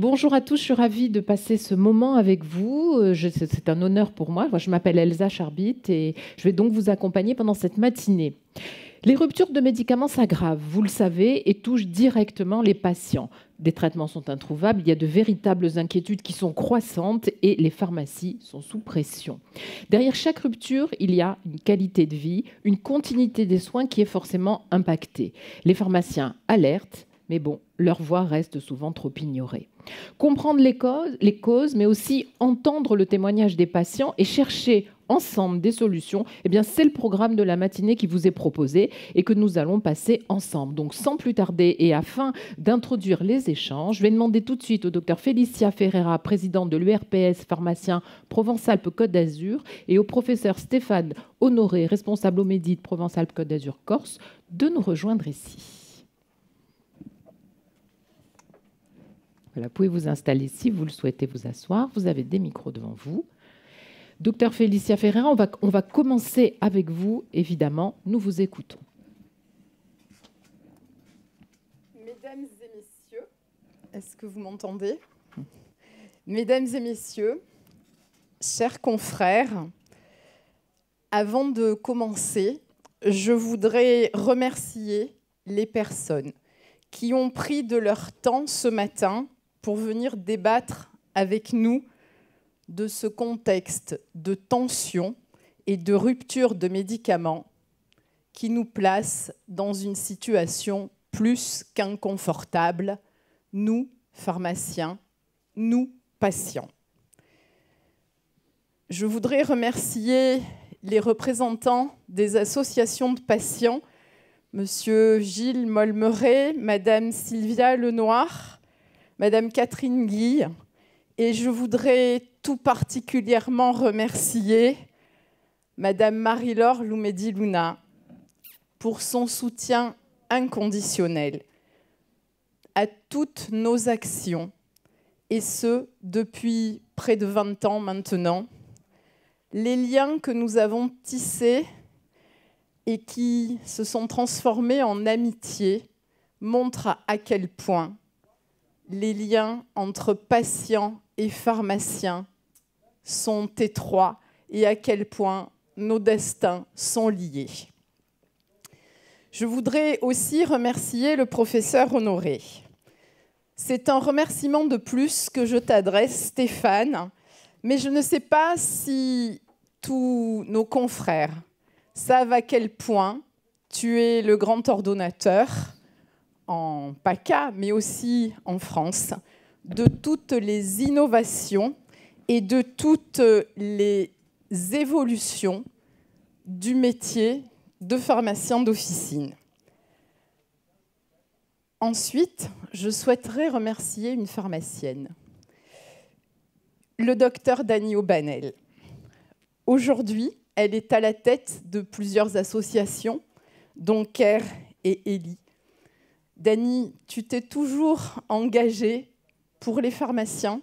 Bonjour à tous, je suis ravie de passer ce moment avec vous. C'est un honneur pour moi. Je m'appelle Elsa Charbit et je vais donc vous accompagner pendant cette matinée. Les ruptures de médicaments s'aggravent, vous le savez, et touchent directement les patients. Des traitements sont introuvables, il y a de véritables inquiétudes qui sont croissantes et les pharmacies sont sous pression. Derrière chaque rupture, il y a une qualité de vie, une continuité des soins qui est forcément impactée. Les pharmaciens alertent, mais bon, leur voix reste souvent trop ignorée. Comprendre les causes, mais aussi entendre le témoignage des patients et chercher ensemble des solutions, eh bien, c'est le programme de la matinée qui vous est proposé et que nous allons passer ensemble. Donc, sans plus tarder et afin d'introduire les échanges, je vais demander tout de suite au docteur Félicia Ferreira, présidente de l'URPS pharmacien Provence-Alpes-Côte d'Azur, et au professeur Stéphane Honoré, responsable au Médit de Provence-Alpes-Côte d'Azur-Corse, de nous rejoindre ici. Voilà, vous pouvez vous installer si vous le souhaitez, vous asseoir. Vous avez des micros devant vous. Docteur Félicia Ferreira, on va commencer avec vous, évidemment. Nous vous écoutons. Mesdames et messieurs, est-ce que vous m'entendez? Mesdames et messieurs, chers confrères, avant de commencer, je voudrais remercier les personnes qui ont pris de leur temps ce matin pour venir débattre avec nous de ce contexte de tension et de rupture de médicaments qui nous place dans une situation plus qu'inconfortable, nous, pharmaciens, nous, patients. Je voudrais remercier les représentants des associations de patients, Monsieur Gilles Molmeret, Madame Sylvia Lenoir, Madame Catherine Guy, et je voudrais tout particulièrement remercier Madame Marie-Laure Loumedi-Luna pour son soutien inconditionnel à toutes nos actions, et ce, depuis près de 20 ans maintenant. Les liens que nous avons tissés et qui se sont transformés en amitié montrent à quel point les liens entre patients et pharmaciens sont étroits et à quel point nos destins sont liés. Je voudrais aussi remercier le professeur Honoré. C'est un remerciement de plus que je t'adresse, Stéphane, mais je ne sais pas si tous nos confrères savent à quel point tu es le grand ordonnateur en PACA, mais aussi en France, de toutes les innovations et de toutes les évolutions du métier de pharmacien d'officine. Ensuite, je souhaiterais remercier une pharmacienne, le docteur Dany Aubanel. Aujourd'hui, elle est à la tête de plusieurs associations, dont CARE et ELI. Dany, tu t'es toujours engagée pour les pharmaciens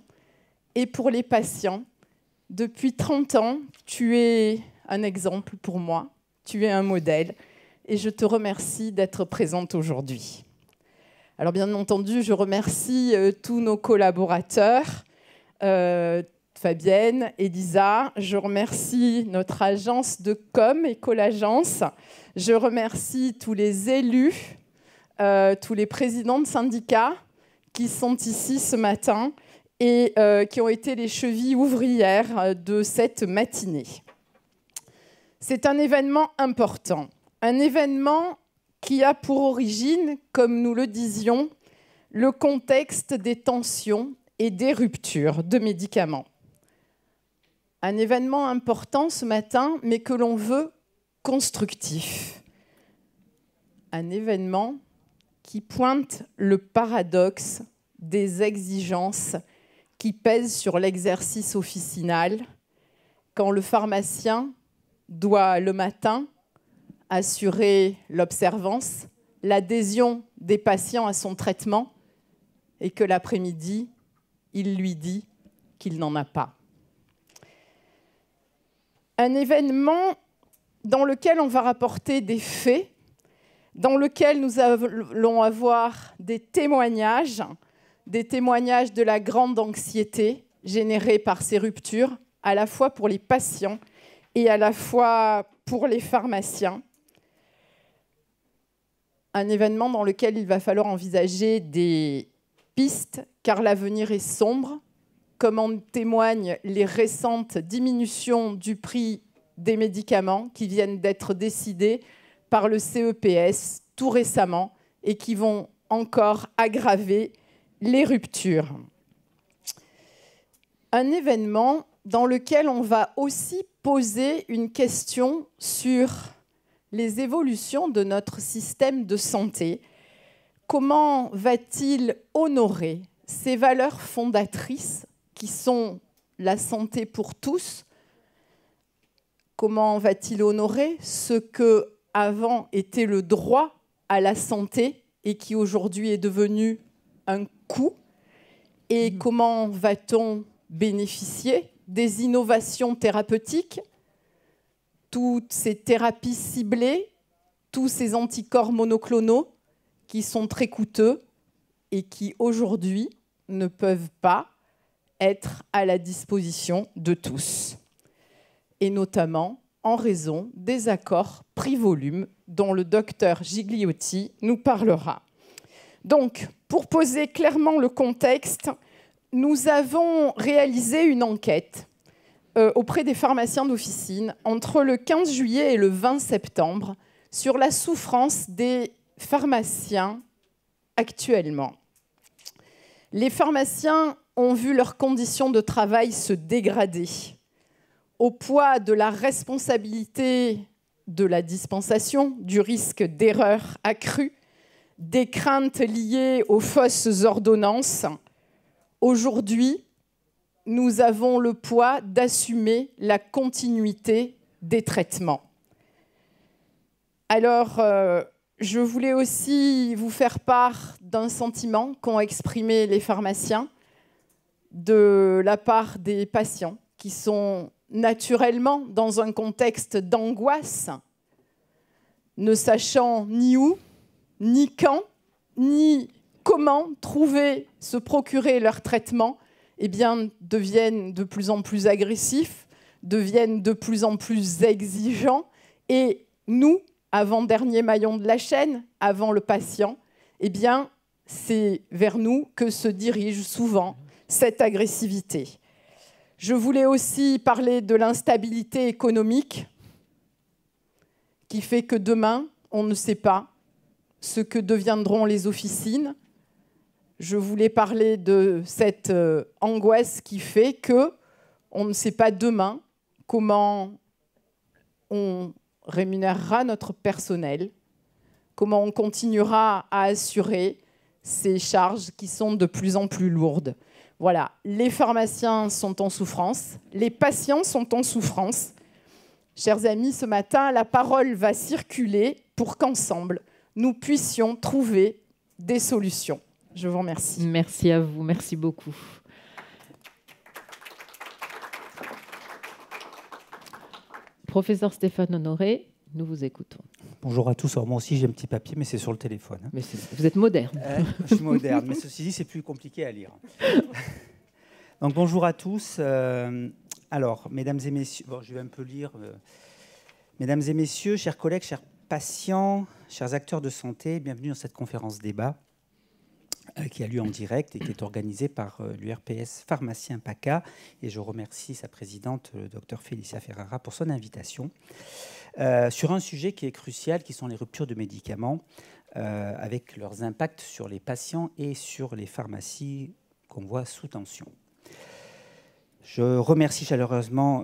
et pour les patients. Depuis 30 ans, tu es un exemple pour moi, tu es un modèle, et je te remercie d'être présente aujourd'hui. Alors bien entendu, je remercie tous nos collaborateurs, Fabienne, Elisa, je remercie notre agence de com, Écolagence, je remercie tous les élus, tous les présidents de syndicats qui sont ici ce matin et qui ont été les chevilles ouvrières de cette matinée. C'est un événement important, un événement qui a pour origine, comme nous le disions, le contexte des tensions et des ruptures de médicaments. Un événement important ce matin, mais que l'on veut constructif. Un événement qui pointe le paradoxe des exigences qui pèsent sur l'exercice officinal quand le pharmacien doit le matin assurer l'observance, l'adhésion des patients à son traitement et que l'après-midi, il lui dit qu'il n'en a pas. Un événement dans lequel on va rapporter des faits, dans lequel nous allons avoir des témoignages des témoignages de la grande anxiété générée par ces ruptures, à la fois pour les patients et à la fois pour les pharmaciens. Un événement dans lequel il va falloir envisager des pistes, car l'avenir est sombre, comme en témoignent les récentes diminutions du prix des médicaments qui viennent d'être décidées par le CEPS tout récemment et qui vont encore aggraver les ruptures. Un événement dans lequel on va aussi poser une question sur les évolutions de notre système de santé. Comment va-t-il honorer ces valeurs fondatrices qui sont la santé pour tous? Comment va-t-il honorer ce que avant était le droit à la santé et qui aujourd'hui est devenu un coût? Et comment va-t-on bénéficier des innovations thérapeutiques, toutes ces thérapies ciblées, tous ces anticorps monoclonaux qui sont très coûteux et qui aujourd'hui ne peuvent pas être à la disposition de tous, et notamment en raison des accords prix-volume dont le docteur Gigliotti nous parlera. Donc, pour poser clairement le contexte, nous avons réalisé une enquête auprès des pharmaciens d'officine entre le 15 juillet et le 20 septembre sur la souffrance des pharmaciens actuellement. Les pharmaciens ont vu leurs conditions de travail se dégrader au poids de la responsabilité de la dispensation, du risque d'erreur accrue, des craintes liées aux fausses ordonnances. Aujourd'hui, nous avons le poids d'assumer la continuité des traitements. Alors, je voulais aussi vous faire part d'un sentiment qu'ont exprimé les pharmaciens de la part des patients qui sont naturellement dans un contexte d'angoisse, ne sachant ni où, ni quand, ni comment se procurer leur traitement, eh bien, deviennent de plus en plus agressifs, deviennent de plus en plus exigeants. Et nous, avant-dernier maillon de la chaîne, avant le patient, eh bien, c'est vers nous que se dirige souvent cette agressivité. Je voulais aussi parler de l'instabilité économique qui fait que demain, on ne sait pas ce que deviendront les officines. Je voulais parler de cette angoisse qui fait qu'on ne sait pas demain comment on rémunérera notre personnel, comment on continuera à assurer ces charges qui sont de plus en plus lourdes. Voilà, les pharmaciens sont en souffrance, les patients sont en souffrance. Chers amis, ce matin, la parole va circuler pour qu'ensemble, nous puissions trouver des solutions. Je vous remercie. Merci à vous, merci beaucoup. Professeur Stéphane Honoré, nous vous écoutons. Bonjour à tous. Alors moi aussi j'ai un petit papier, mais c'est sur le téléphone. Mais vous êtes moderne. Je suis moderne, mais ceci dit, c'est plus compliqué à lire. Donc bonjour à tous. Alors, mesdames et messieurs, bon, je vais un peu lire. Mesdames et messieurs, chers collègues, chers patients, chers acteurs de santé, bienvenue dans cette conférence débat qui a lieu en direct et qui est organisée par l'URPS Pharmacien PACA. Et je remercie sa présidente, le docteur Félicia Ferrara, pour son invitation. Sur un sujet qui est crucial, qui sont les ruptures de médicaments, avec leurs impacts sur les patients et sur les pharmacies qu'on voit sous tension. Je remercie chaleureusement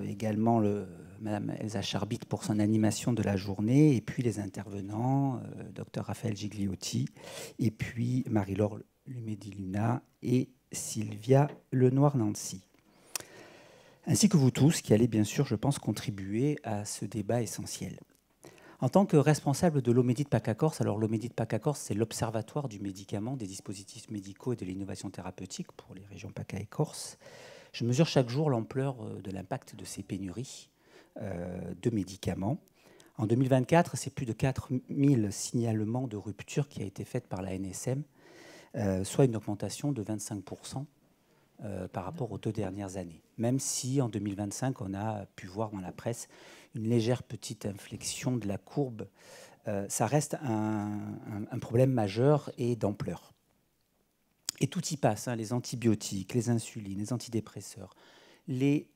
également Mme Elsa Charbit pour son animation de la journée, et puis les intervenants, Dr Raphaël Gigliotti, et puis Marie-Laure Lumedi-Luna et Sylvia Lenoir-Nancy. Ainsi que vous tous, qui allez bien sûr, je pense, contribuer à ce débat essentiel. En tant que responsable de l'OMEDIT PACA Corse, alors l'OMEDIT PACA Corse, c'est l'Observatoire du médicament, des dispositifs médicaux et de l'innovation thérapeutique pour les régions PACA et Corse. Je mesure chaque jour l'ampleur de l'impact de ces pénuries de médicaments. En 2024, c'est plus de 4000 signalements de rupture qui a été faite par la NSM soit une augmentation de 25% par rapport aux 2 dernières années. Même si en 2025, on a pu voir dans la presse une légère petite inflexion de la courbe, ça reste un problème majeur et d'ampleur. Et tout y passe, hein, les antibiotiques, les insulines, les antidépresseurs, les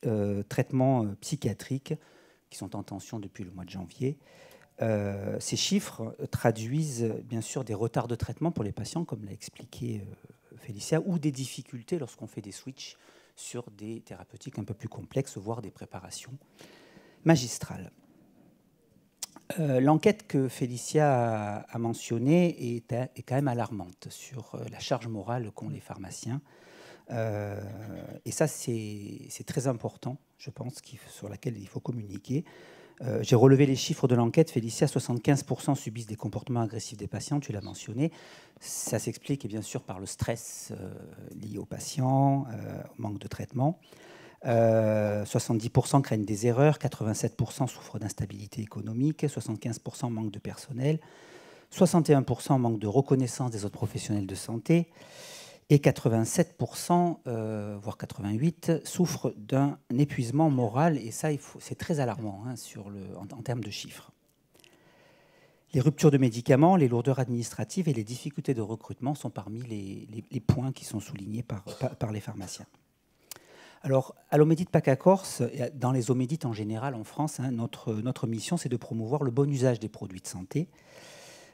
traitements psychiatriques qui sont en tension depuis le mois de janvier. Ces chiffres traduisent bien sûr des retards de traitement pour les patients, comme l'a expliqué Félicia, ou des difficultés lorsqu'on fait des switches sur des thérapeutiques un peu plus complexes, voire des préparations magistrales. L'enquête que Félicia a mentionnée est quand même alarmante sur la charge morale qu'ont les pharmaciens. Et ça, c'est très important, je pense, sur laquelle il faut communiquer. J'ai relevé les chiffres de l'enquête. Félicia, 75% subissent des comportements agressifs des patients, tu l'as mentionné. Ça s'explique bien sûr par le stress lié aux patients, au manque de traitement. 70% craignent des erreurs, 87% souffrent d'instabilité économique, 75% manque de personnel, 61% manque de reconnaissance des autres professionnels de santé, et 87%, voire 88%, souffrent d'un épuisement moral. Et ça, c'est très alarmant hein, en termes de chiffres. Les ruptures de médicaments, les lourdeurs administratives et les difficultés de recrutement sont parmi les points qui sont soulignés par les pharmaciens. Alors, à l'Omédite PACA Corse, dans les Omédites en général en France, hein, notre mission, c'est de promouvoir le bon usage des produits de santé,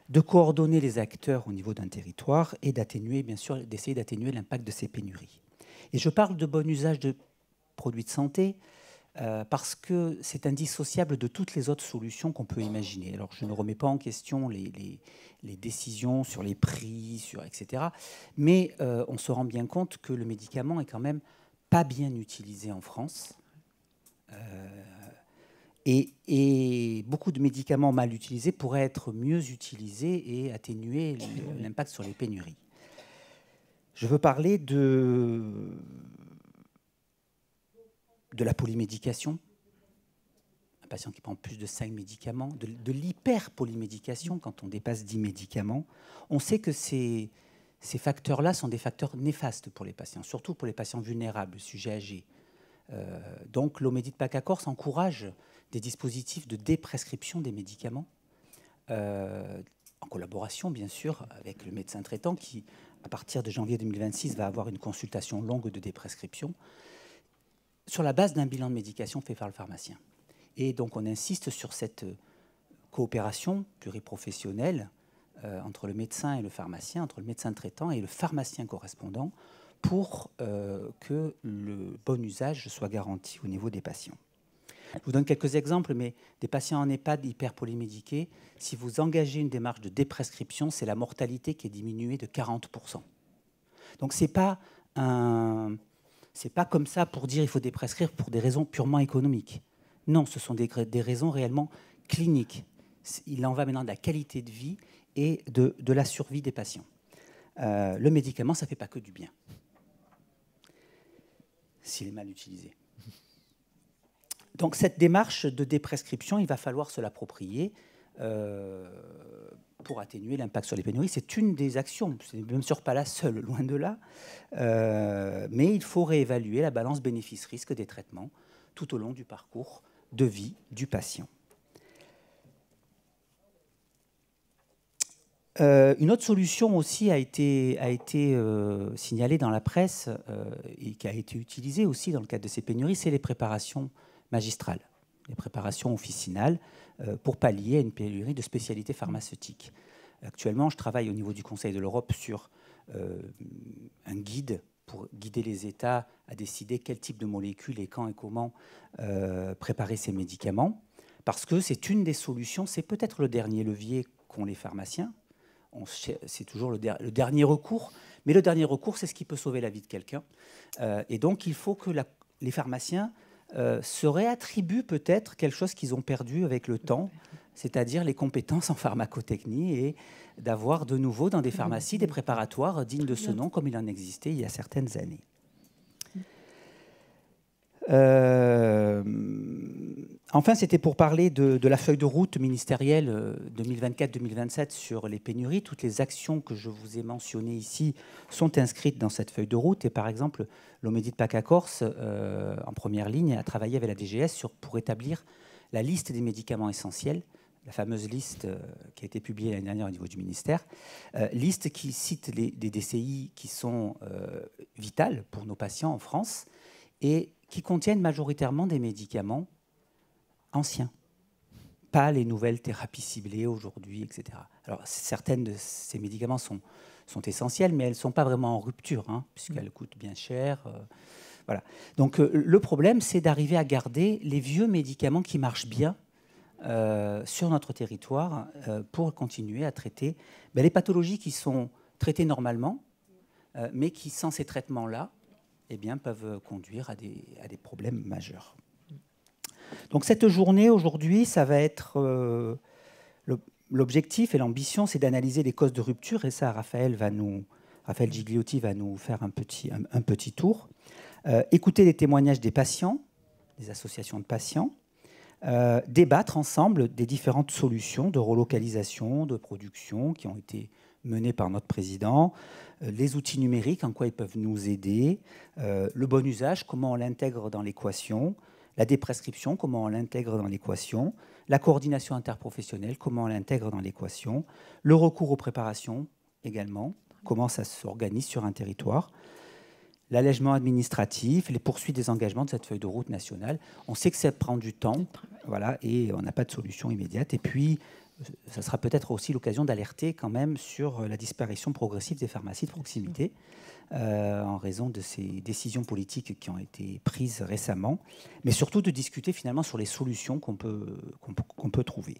de coordonner les acteurs au niveau d'un territoire et d'atténuer, bien sûr, d'essayer d'atténuer l'impact de ces pénuries. Et je parle de bon usage de produits de santé parce que c'est indissociable de toutes les autres solutions qu'on peut imaginer. Alors, je ne remets pas en question les décisions sur les prix, etc. Mais on se rend bien compte que le médicament est quand même pas bien utilisé en France. Et beaucoup de médicaments mal utilisés pourraient être mieux utilisés et atténuer l'impact sur les pénuries. Je veux parler de la polymédication. Un patient qui prend plus de 5 médicaments, de l'hyperpolymédication quand on dépasse 10 médicaments. On sait que ces facteurs-là sont des facteurs néfastes pour les patients, surtout pour les patients vulnérables, sujets âgés. Donc l'Omédite PACA Corse encourage des dispositifs de déprescription des médicaments, en collaboration bien sûr avec le médecin traitant qui, à partir de janvier 2026, va avoir une consultation longue de déprescription sur la base d'un bilan de médication fait par le pharmacien. Et donc on insiste sur cette coopération pluriprofessionnelle entre le médecin et le pharmacien, entre le médecin traitant et le pharmacien correspondant, pour que le bon usage soit garanti au niveau des patients. Je vous donne quelques exemples, mais des patients en EHPAD hyperpolymédiqués, si vous engagez une démarche de déprescription, c'est la mortalité qui est diminuée de 40%. Donc ce n'est pas comme ça pour dire qu'il faut déprescrire pour des raisons purement économiques. Non, ce sont des raisons réellement cliniques. Il en va maintenant de la qualité de vie et de la survie des patients. Le médicament, ça ne fait pas que du bien, s'il est mal utilisé. Donc cette démarche de déprescription, il va falloir se l'approprier pour atténuer l'impact sur les pénuries. C'est une des actions, ce n'est bien sûr pas la seule, loin de là, mais il faut réévaluer la balance bénéfice-risque des traitements tout au long du parcours de vie du patient. Une autre solution aussi a été signalée dans la presse et qui a été utilisée aussi dans le cadre de ces pénuries, c'est les préparations magistrales, les préparations officinales pour pallier à une pénurie de spécialités pharmaceutiques. Actuellement, je travaille au niveau du Conseil de l'Europe sur un guide pour guider les États à décider quel type de molécules et quand et comment préparer ces médicaments, parce que c'est une des solutions, c'est peut-être le dernier levier qu'ont les pharmaciens. C'est toujours le dernier recours, mais le dernier recours, c'est ce qui peut sauver la vie de quelqu'un. Et donc, il faut que les pharmaciens se réattribuent peut-être quelque chose qu'ils ont perdu avec le temps, c'est-à-dire les compétences en pharmacotechnie, et d'avoir de nouveau dans des pharmacies des préparatoires dignes de ce nom, comme il en existait il y a certaines années. Enfin, c'était pour parler de la feuille de route ministérielle 2024-2027 sur les pénuries. Toutes les actions que je vous ai mentionnées ici sont inscrites dans cette feuille de route. Et par exemple, l'Omédie de PACA-Corse, en première ligne, a travaillé avec la DGS pour établir la liste des médicaments essentiels, la fameuse liste qui a été publiée l'année dernière au niveau du ministère, liste qui cite des DCI qui sont vitales pour nos patients en France et qui contiennent majoritairement des médicaments anciens, pas les nouvelles thérapies ciblées aujourd'hui, etc. Alors, certaines de ces médicaments sont essentielles, mais elles ne sont pas vraiment en rupture, hein, puisqu'elles coûtent bien cher. Voilà. Donc, le problème, c'est d'arriver à garder les vieux médicaments qui marchent bien sur notre territoire pour continuer à traiter les pathologies qui sont traitées normalement, mais qui, sans ces traitements-là, eh bien, peuvent conduire à des problèmes majeurs. Donc cette journée, aujourd'hui, ça va être... l'objectif et l'ambition, c'est d'analyser les causes de rupture, et ça, Raphaël Gigliotti va nous faire un petit tour. Écouter les témoignages des patients, des associations de patients, débattre ensemble des différentes solutions de relocalisation, de production qui ont été menées par notre président, les outils numériques, en quoi ils peuvent nous aider, le bon usage, comment on l'intègre dans l'équation, la déprescription, comment on l'intègre dans l'équation, la coordination interprofessionnelle, comment on l'intègre dans l'équation, le recours aux préparations également, comment ça s'organise sur un territoire, l'allègement administratif, les poursuites des engagements de cette feuille de route nationale. On sait que ça prend du temps, voilà, et on n'a pas de solution immédiate. Et puis, ça sera peut-être aussi l'occasion d'alerter quand même sur la disparition progressive des pharmacies de proximité en raison de ces décisions politiques qui ont été prises récemment, mais surtout de discuter finalement sur les solutions qu'on peut trouver.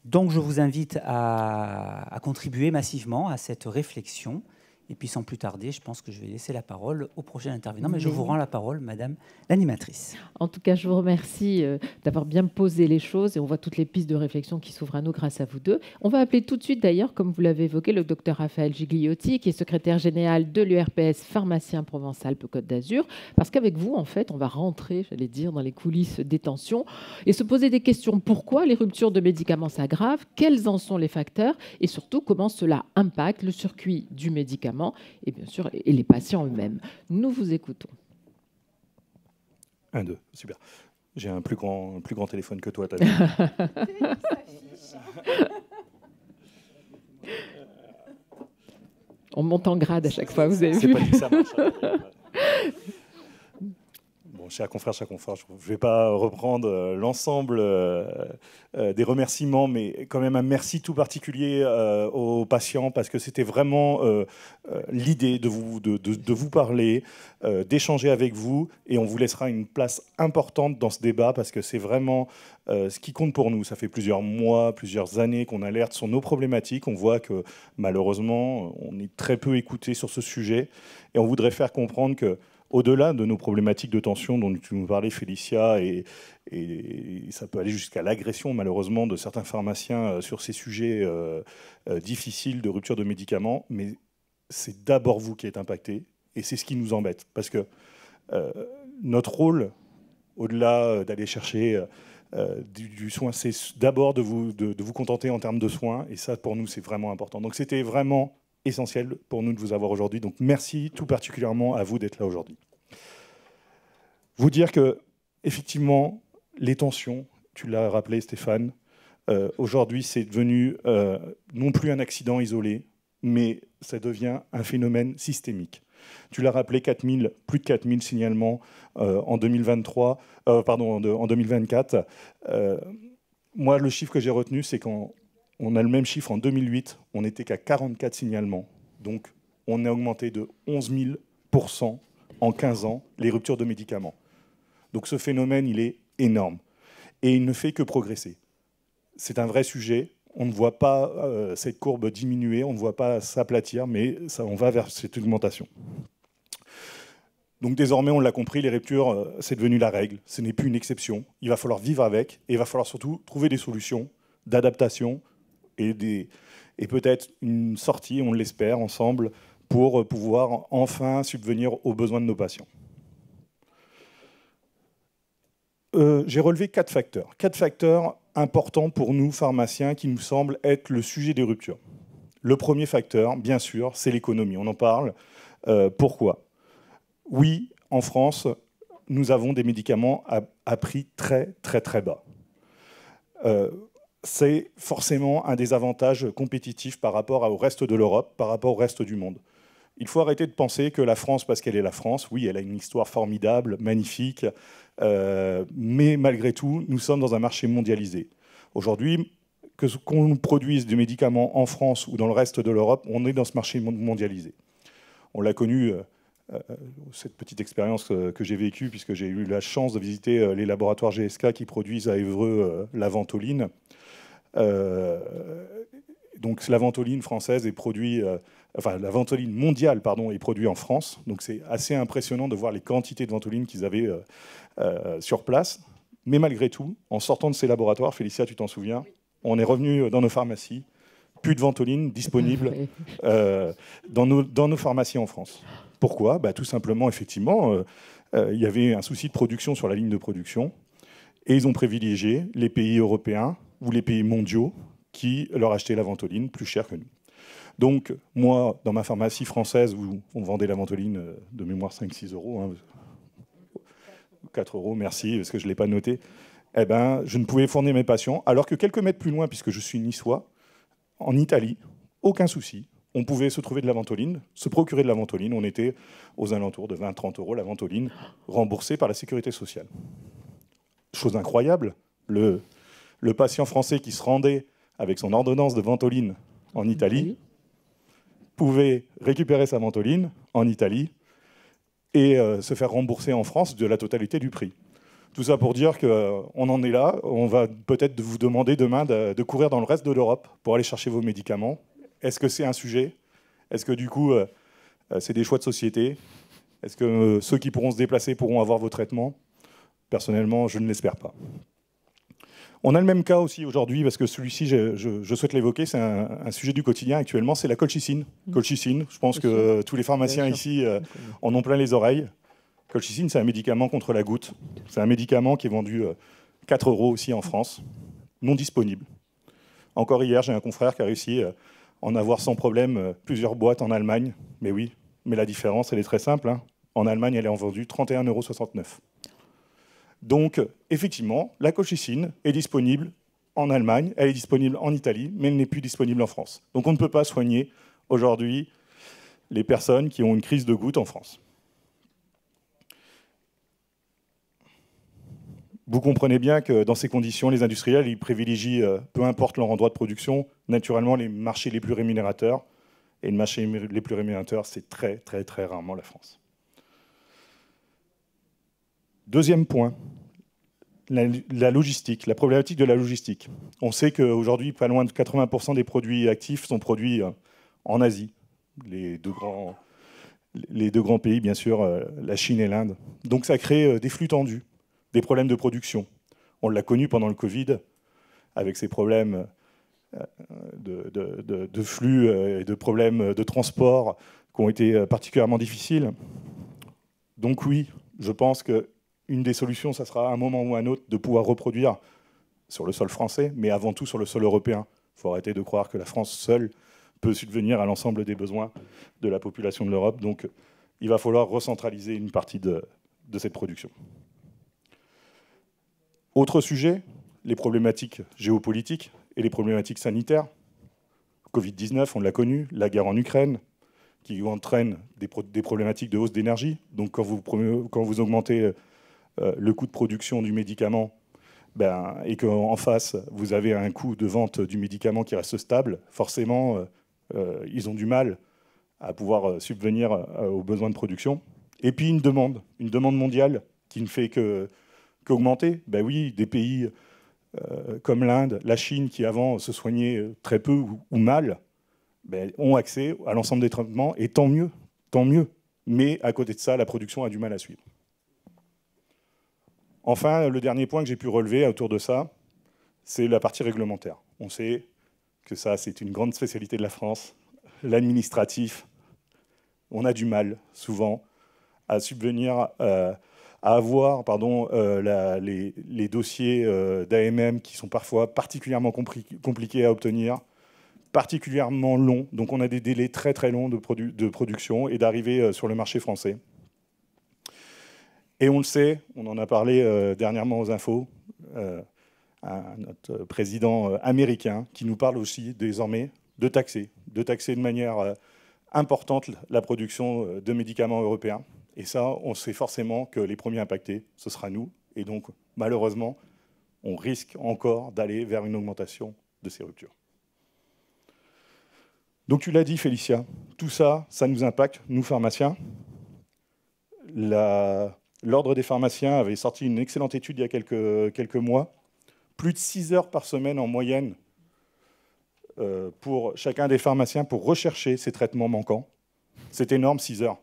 Donc je vous invite à contribuer massivement à cette réflexion. Et puis sans plus tarder, je pense que je vais laisser la parole au prochain intervenant. Mais je vous rends la parole, Madame l'animatrice. En tout cas, je vous remercie d'avoir bien posé les choses et on voit toutes les pistes de réflexion qui s'ouvrent à nous grâce à vous deux. On va appeler tout de suite d'ailleurs, comme vous l'avez évoqué, le docteur Raphaël Gigliotti, qui est secrétaire général de l'URPS, pharmacien Provence-Alpes-Côte d'Azur, parce qu'avec vous, en fait, on va rentrer, j'allais dire, dans les coulisses des tensions et se poser des questions. Pourquoi les ruptures de médicaments s'aggravent? Quels en sont les facteurs? Et surtout, comment cela impacte le circuit du médicament et bien sûr et les patients eux-mêmes. Nous vous écoutons. 1, 2, super. J'ai un plus grand téléphone que toi, t'as dit. On monte en grade à chaque fois, vous avez vu. C'est pas dit que ça marche. Bon, chers confrères, je ne vais pas reprendre l'ensemble des remerciements, mais quand même un merci tout particulier aux patients, parce que c'était vraiment l'idée de vous parler, d'échanger avec vous, et on vous laissera une place importante dans ce débat, parce que c'est vraiment ce qui compte pour nous. Ça fait plusieurs mois, plusieurs années qu'on alerte sur nos problématiques. On voit que malheureusement, on est très peu écouté sur ce sujet, et on voudrait faire comprendre que au-delà de nos problématiques de tension dont tu nous parlais, Félicia, et ça peut aller jusqu'à l'agression, malheureusement, de certains pharmaciens sur ces sujets difficiles de rupture de médicaments, mais c'est d'abord vous qui êtes impacté, et c'est ce qui nous embête. Parce que notre rôle, au-delà d'aller chercher du soin, c'est d'abord de vous contenter en termes de soins, et ça, pour nous, c'est vraiment important. Donc c'était vraiment essentiel pour nous de vous avoir aujourd'hui. Donc merci tout particulièrement à vous d'être là aujourd'hui. Vous dire que, effectivement, les tensions, tu l'as rappelé Stéphane, aujourd'hui c'est devenu non plus un accident isolé, mais ça devient un phénomène systémique. Tu l'as rappelé, plus de 4000 signalements en 2023, en 2024. Moi, le chiffre que j'ai retenu, c'est quand on a le même chiffre en 2008, on n'était qu'à 44 signalements. Donc, on a augmenté de 11 000% en 15 ans les ruptures de médicaments. Donc, ce phénomène, il est énorme. Et il ne fait que progresser. C'est un vrai sujet. On ne voit pas cette courbe diminuer, on ne voit pas s'aplatir, mais on va vers cette augmentation. Donc désormais, on l'a compris, les ruptures, c'est devenu la règle. Ce n'est plus une exception. Il va falloir vivre avec et il va falloir surtout trouver des solutions d'adaptation et peut-être une sortie, on l'espère, ensemble, pour pouvoir enfin subvenir aux besoins de nos patients. j'ai relevé 4 facteurs. 4 facteurs importants pour nous, pharmaciens, qui nous semblent être le sujet des ruptures. Le premier facteur, bien sûr, c'est l'économie. On en parle. Pourquoi ? Oui, en France, nous avons des médicaments à prix très, très, très bas. C'est forcément un des avantages compétitifs par rapport au reste de l'Europe, par rapport au reste du monde. Il faut arrêter de penser que la France, parce qu'elle est la France, oui, elle a une histoire formidable, magnifique, mais malgré tout, nous sommes dans un marché mondialisé. Aujourd'hui, qu'on produise des médicaments en France ou dans le reste de l'Europe, on est dans ce marché mondialisé. On l'a connu, cette petite expérience que j'ai vécue, puisque j'ai eu la chance de visiter les laboratoires GSK qui produisent à Évreux la ventoline. Donc la ventoline française est produite, la ventoline mondiale, pardon, est produite en France. Donc c'est assez impressionnant de voir les quantités de ventoline qu'ils avaient sur place. Mais malgré tout, en sortant de ces laboratoires, Félicia, tu t'en souviens, on est revenu dans nos pharmacies, plus de ventoline disponible dans nos pharmacies en France. Pourquoi ? Tout simplement, effectivement, il y avait un souci de production sur la ligne de production, et ils ont privilégié les pays européens ou les pays mondiaux qui leur achetaient la ventoline plus cher que nous. Donc, moi, dans ma pharmacie française, où on vendait la ventoline de mémoire 5-6 euros, 4 euros, merci, parce que je ne l'ai pas noté, je ne pouvais fournir mes patients, alors que quelques mètres plus loin, puisque je suis niçois, en Italie, aucun souci. On pouvait se trouver de la ventoline, se procurer de la ventoline. On était aux alentours de 20-30 euros la ventoline, remboursée par la sécurité sociale. Chose incroyable, le patient français qui se rendait avec son ordonnance de ventoline en Italie pouvait récupérer sa ventoline en Italie et se faire rembourser en France de la totalité du prix. Tout ça pour dire qu'on en est là. On va peut-être vous demander demain de courir dans le reste de l'Europe pour aller chercher vos médicaments. Est-ce que c'est un sujet ? Est-ce que du coup, c'est des choix de société ? Est-ce que ceux qui pourront se déplacer pourront avoir vos traitements ? Personnellement, je ne l'espère pas. On a le même cas aussi aujourd'hui, parce que celui-ci, je souhaite l'évoquer, c'est un sujet du quotidien actuellement, c'est la colchicine. Colchicine, je pense que tous les pharmaciens ici en ont plein les oreilles. Colchicine, c'est un médicament contre la goutte. C'est un médicament qui est vendu 4 euros aussi en France, non disponible. Encore hier, j'ai un confrère qui a réussi à en avoir sans problème plusieurs boîtes en Allemagne. Mais oui, mais la différence, elle est très simple. En Allemagne, elle est en vendue 31,69 €. Donc, effectivement, la colchicine est disponible en Allemagne, elle est disponible en Italie, mais elle n'est plus disponible en France. Donc, on ne peut pas soigner aujourd'hui les personnes qui ont une crise de goutte en France. Vous comprenez bien que dans ces conditions, les industriels ils privilégient, peu importe leur endroit de production, naturellement les marchés les plus rémunérateurs. Et le marché les plus rémunérateurs, c'est très, très, très rarement la France. Deuxième point, la logistique, la problématique de la logistique. On sait qu'aujourd'hui, pas loin de 80% des produits actifs sont produits en Asie. Les deux grands pays, bien sûr, la Chine et l'Inde. Donc ça crée des flux tendus, des problèmes de production. On l'a connu pendant le Covid, avec ces problèmes de flux et de problèmes de transport qui ont été particulièrement difficiles. Donc oui, je pense qu'une des solutions, ça sera à un moment ou à un autre de pouvoir reproduire sur le sol français, mais avant tout sur le sol européen. Il faut arrêter de croire que la France seule peut subvenir à l'ensemble des besoins de la population de l'Europe. Donc il va falloir recentraliser une partie de cette production. Autre sujet, les problématiques géopolitiques et les problématiques sanitaires. Covid-19, on l'a connu, la guerre en Ukraine, qui entraîne des problématiques de hausse d'énergie. Donc quand vous augmentez le coût de production du médicament, et qu'en face, vous avez un coût de vente du médicament qui reste stable, forcément, ils ont du mal à pouvoir subvenir aux besoins de production. Et puis une demande mondiale qui ne fait qu'augmenter. Oui, des pays comme l'Inde, la Chine, qui avant se soignaient très peu ou mal, ont accès à l'ensemble des traitements, et tant mieux. Mais à côté de ça, la production a du mal à suivre. Enfin, le dernier point que j'ai pu relever autour de ça, c'est la partie réglementaire. On sait que ça, c'est une grande spécialité de la France, l'administratif. On a du mal, souvent, à subvenir à à avoir les dossiers d'AMM qui sont parfois particulièrement compliqués à obtenir, particulièrement longs. Donc on a des délais très très longs de production et d'arrivée sur le marché français. Et on le sait, on en a parlé dernièrement aux infos, à notre président américain qui nous parle aussi désormais de taxer de manière importante la production de médicaments européens. Et ça, on sait forcément que les premiers impactés, ce sera nous. Et donc, malheureusement, on risque encore d'aller vers une augmentation de ces ruptures. Donc, tu l'as dit, Félicia, tout ça, ça nous impacte, nous, pharmaciens. L'Ordre des pharmaciens avait sorti une excellente étude il y a quelques mois. Plus de 6 heures par semaine en moyenne pour chacun des pharmaciens pour rechercher ces traitements manquants. C'est énorme, 6 heures.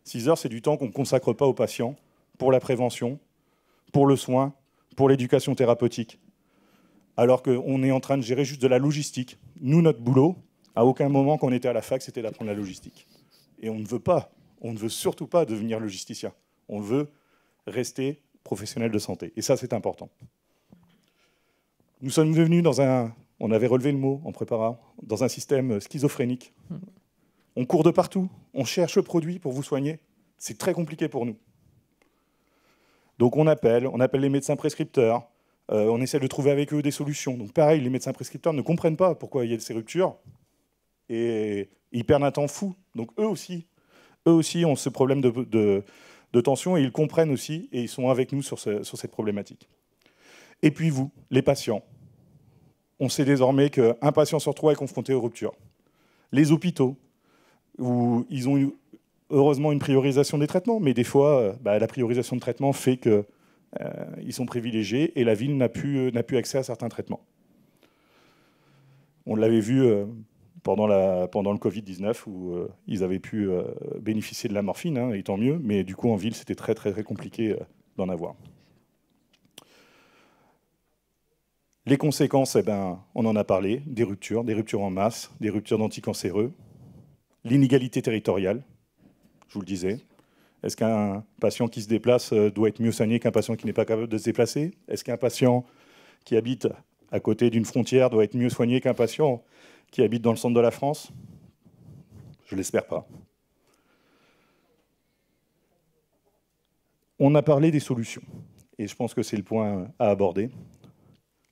6 heures, c'est du temps qu'on ne consacre pas aux patients pour la prévention, pour le soin, pour l'éducation thérapeutique. Alors qu'on est en train de gérer juste de la logistique. Nous, notre boulot, à aucun moment quand on était à la fac, c'était d'apprendre la logistique. Et on ne veut surtout pas devenir logisticien. On veut rester professionnel de santé. Et ça, c'est important. Nous sommes venus on avait relevé le mot en préparant, dans un système schizophrénique. On court de partout, on cherche le produit pour vous soigner. C'est très compliqué pour nous. Donc on appelle les médecins prescripteurs, on essaie de trouver avec eux des solutions. Donc pareil, les médecins prescripteurs ne comprennent pas pourquoi il y a ces ruptures et ils perdent un temps fou. Donc eux aussi ont ce problème de tension et ils comprennent aussi et ils sont avec nous sur cette problématique. Et puis vous, les patients, on sait désormais qu'un patient sur 3 est confronté aux ruptures. Les hôpitaux, où ils ont eu heureusement une priorisation des traitements, mais des fois, la priorisation de traitement fait qu'ils sont privilégiés et la ville n'a plus accès à certains traitements. On l'avait vu pendant le Covid-19 où ils avaient pu bénéficier de la morphine, hein, et tant mieux, mais du coup en ville c'était très très, très compliqué d'en avoir. Les conséquences, on en a parlé, des ruptures en masse, des ruptures d'anticancéreux, l'inégalité territoriale, je vous le disais. Est-ce qu'un patient qui se déplace doit être mieux soigné qu'un patient qui n'est pas capable de se déplacer? Est-ce qu'un patient qui habite à côté d'une frontière doit être mieux soigné qu'un patient qui habite dans le centre de la France? Je ne l'espère pas. On a parlé des solutions, et je pense que c'est le point à aborder.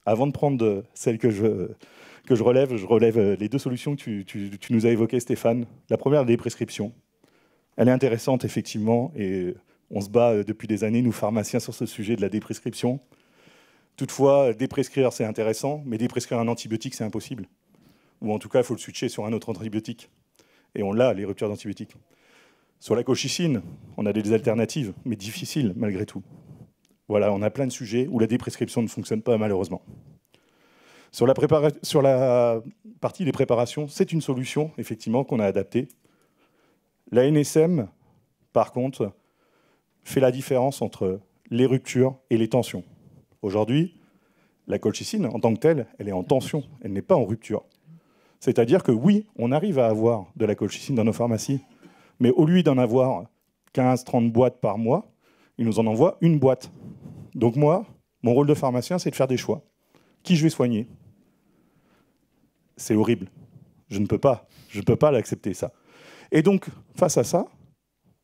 Avant de prendre celle que je relève les 2 solutions que tu nous as évoquées, Stéphane. La première, les prescriptions. Elle est intéressante, effectivement, et on se bat depuis des années, nous, pharmaciens, sur ce sujet de la déprescription. Toutefois, déprescrire, c'est intéressant, mais déprescrire un antibiotique, c'est impossible. Ou en tout cas, il faut le switcher sur un autre antibiotique. Et on l'a, les ruptures d'antibiotiques. Sur la colchicine, on a des alternatives, mais difficiles, malgré tout. Voilà, on a plein de sujets où la déprescription ne fonctionne pas, malheureusement. Sur la partie des préparations, c'est une solution, effectivement, qu'on a adaptée. La NSM, par contre, fait la différence entre les ruptures et les tensions. Aujourd'hui, la colchicine, en tant que telle, elle est en tension, elle n'est pas en rupture. C'est-à-dire que oui, on arrive à avoir de la colchicine dans nos pharmacies, mais au lieu d'en avoir 15-30 boîtes par mois, ils nous en envoient une boîte. Donc moi, mon rôle de pharmacien, c'est de faire des choix. Qui je vais soigner? C'est horrible. Je ne peux pas l'accepter, ça. Et donc, face à ça,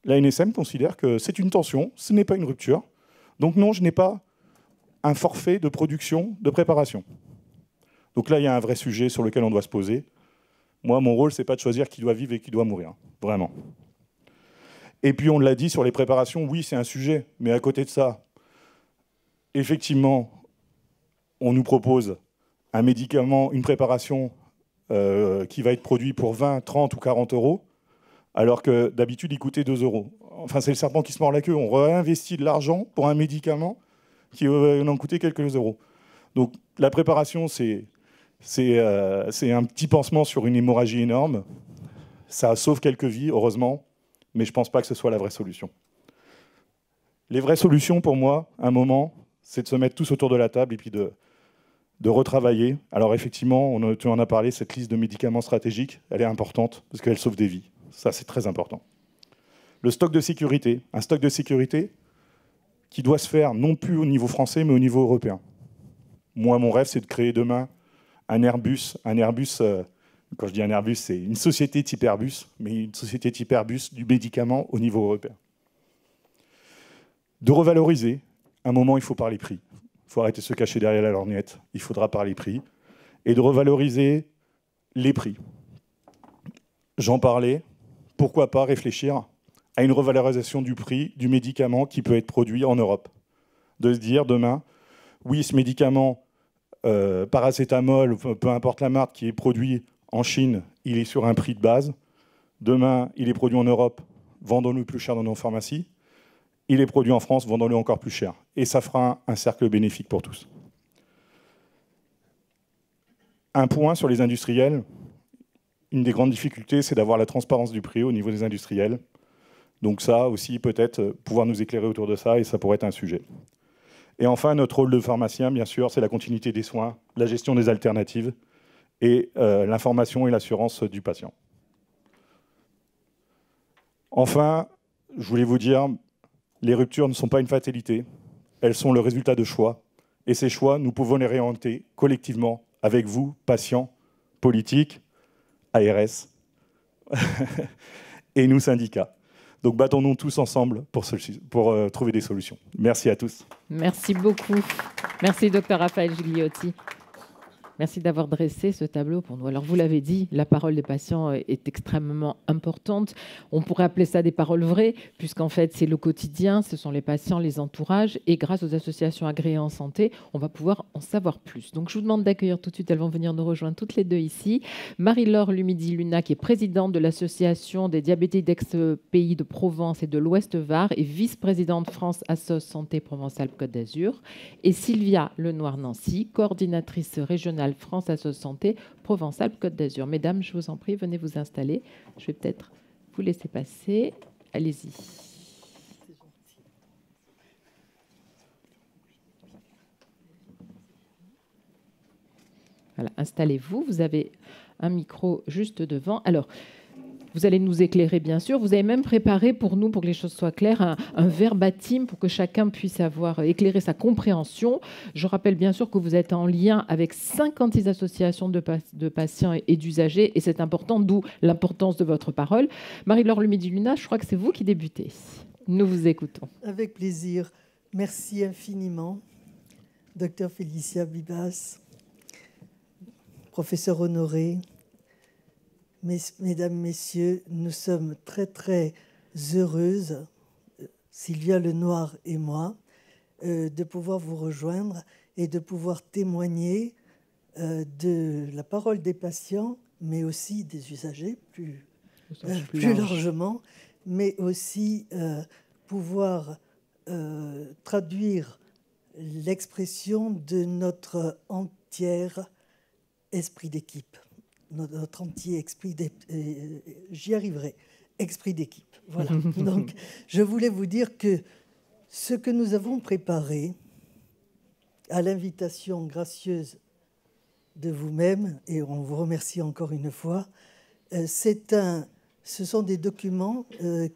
la NSM considère que c'est une tension, ce n'est pas une rupture. Donc non, je n'ai pas un forfait de production, de préparation. Donc là, il y a un vrai sujet sur lequel on doit se poser. Moi, mon rôle, ce n'est pas de choisir qui doit vivre et qui doit mourir. Vraiment. Et puis, on l'a dit, sur les préparations, oui, c'est un sujet. Mais à côté de ça, effectivement, on nous propose un médicament, une préparation qui va être produit pour 20, 30 ou 40 euros, alors que d'habitude, il coûtait 2 euros. Enfin, c'est le serpent qui se mord la queue. On réinvestit de l'argent pour un médicament qui va en coûter quelques euros. Donc, la préparation, c'est un petit pansement sur une hémorragie énorme. Ça sauve quelques vies, heureusement, mais je ne pense pas que ce soit la vraie solution. Les vraies solutions, pour moi, à un moment, c'est de se mettre tous autour de la table et puis de retravailler. Alors effectivement, tu en as parlé, cette liste de médicaments stratégiques, elle est importante parce qu'elle sauve des vies. Ça, c'est très important. Le stock de sécurité. Un stock de sécurité, qui doit se faire non plus au niveau français, mais au niveau européen. Moi, mon rêve, c'est de créer demain un Airbus, quand je dis un Airbus, c'est une société type Airbus, mais une société type Airbus du médicament au niveau européen. De revaloriser, à un moment, il faut parler prix. Il faut arrêter de se cacher derrière la lorgnette, il faudra parler prix. Et de revaloriser les prix. J'en parlais, pourquoi pas réfléchir à une revalorisation du prix du médicament qui peut être produit en Europe. De se dire demain, oui, ce médicament, paracétamol, peu importe la marque, qui est produit en Chine, il est sur un prix de base. Demain, il est produit en Europe, vendons-le plus cher dans nos pharmacies. Il est produit en France, vendons-le encore plus cher. Et ça fera un cercle bénéfique pour tous. Un point sur les industriels. Une des grandes difficultés, c'est d'avoir la transparence du prix au niveau des industriels. Donc ça aussi, peut-être, pouvoir nous éclairer autour de ça, et ça pourrait être un sujet. Et enfin, notre rôle de pharmacien, bien sûr, c'est la continuité des soins, la gestion des alternatives et l'information et l'assurance du patient. Enfin, je voulais vous dire, les ruptures ne sont pas une fatalité, elles sont le résultat de choix. Et ces choix, nous pouvons les réorienter collectivement avec vous, patients, politiques, ARS et nous, syndicats. Donc battons-nous tous ensemble pour trouver des solutions. Merci à tous. Merci beaucoup. Merci, Dr Raphaël Gigliotti. Merci d'avoir dressé ce tableau pour nous. Alors, vous l'avez dit, la parole des patients est extrêmement importante. On pourrait appeler ça des paroles vraies, puisqu'en fait, c'est le quotidien, ce sont les patients, les entourages. Et grâce aux associations agréées en santé, on va pouvoir en savoir plus. Donc, je vous demande d'accueillir tout de suite, elles vont venir nous rejoindre toutes les deux ici. Marie-Laure Lumidi-Luna, qui est présidente de l'association des diabétiques d'ex-pays de Provence et de l'Ouest-Var et vice-présidente France Assos Santé Provence-Alpes-Côte d'Azur. Et Sylvia Lenoir-Nancy, coordinatrice régionale France Assos Santé, Provence-Alpes-Côte d'Azur. Mesdames, je vous en prie, venez vous installer. Je vais peut-être vous laisser passer. Allez-y. Voilà, installez-vous. Vous avez un micro juste devant. Alors, vous allez nous éclairer, bien sûr. Vous avez même préparé pour nous, pour que les choses soient claires, un verbatim pour que chacun puisse avoir éclairé sa compréhension. Je rappelle bien sûr que vous êtes en lien avec 56 associations de patients et d'usagers, et c'est important, d'où l'importance de votre parole. Marie-Laure Lumidi-Luna, je crois que c'est vous qui débutez. Nous vous écoutons. Avec plaisir. Merci infiniment, Dr Félicia Bibas, professeur honoré. Mesdames, Messieurs, nous sommes très, très heureuses, Sylvia Lenoir et moi, de pouvoir vous rejoindre et de pouvoir témoigner de la parole des patients, mais aussi des usagers, plus largement, mais aussi pouvoir traduire l'expression de notre entière esprit d'équipe. Notre entier esprit j'y arriverai, esprit d'équipe. Voilà. Donc, je voulais vous dire que ce que nous avons préparé à l'invitation gracieuse de vous-même, et on vous remercie encore une fois, ce sont des documents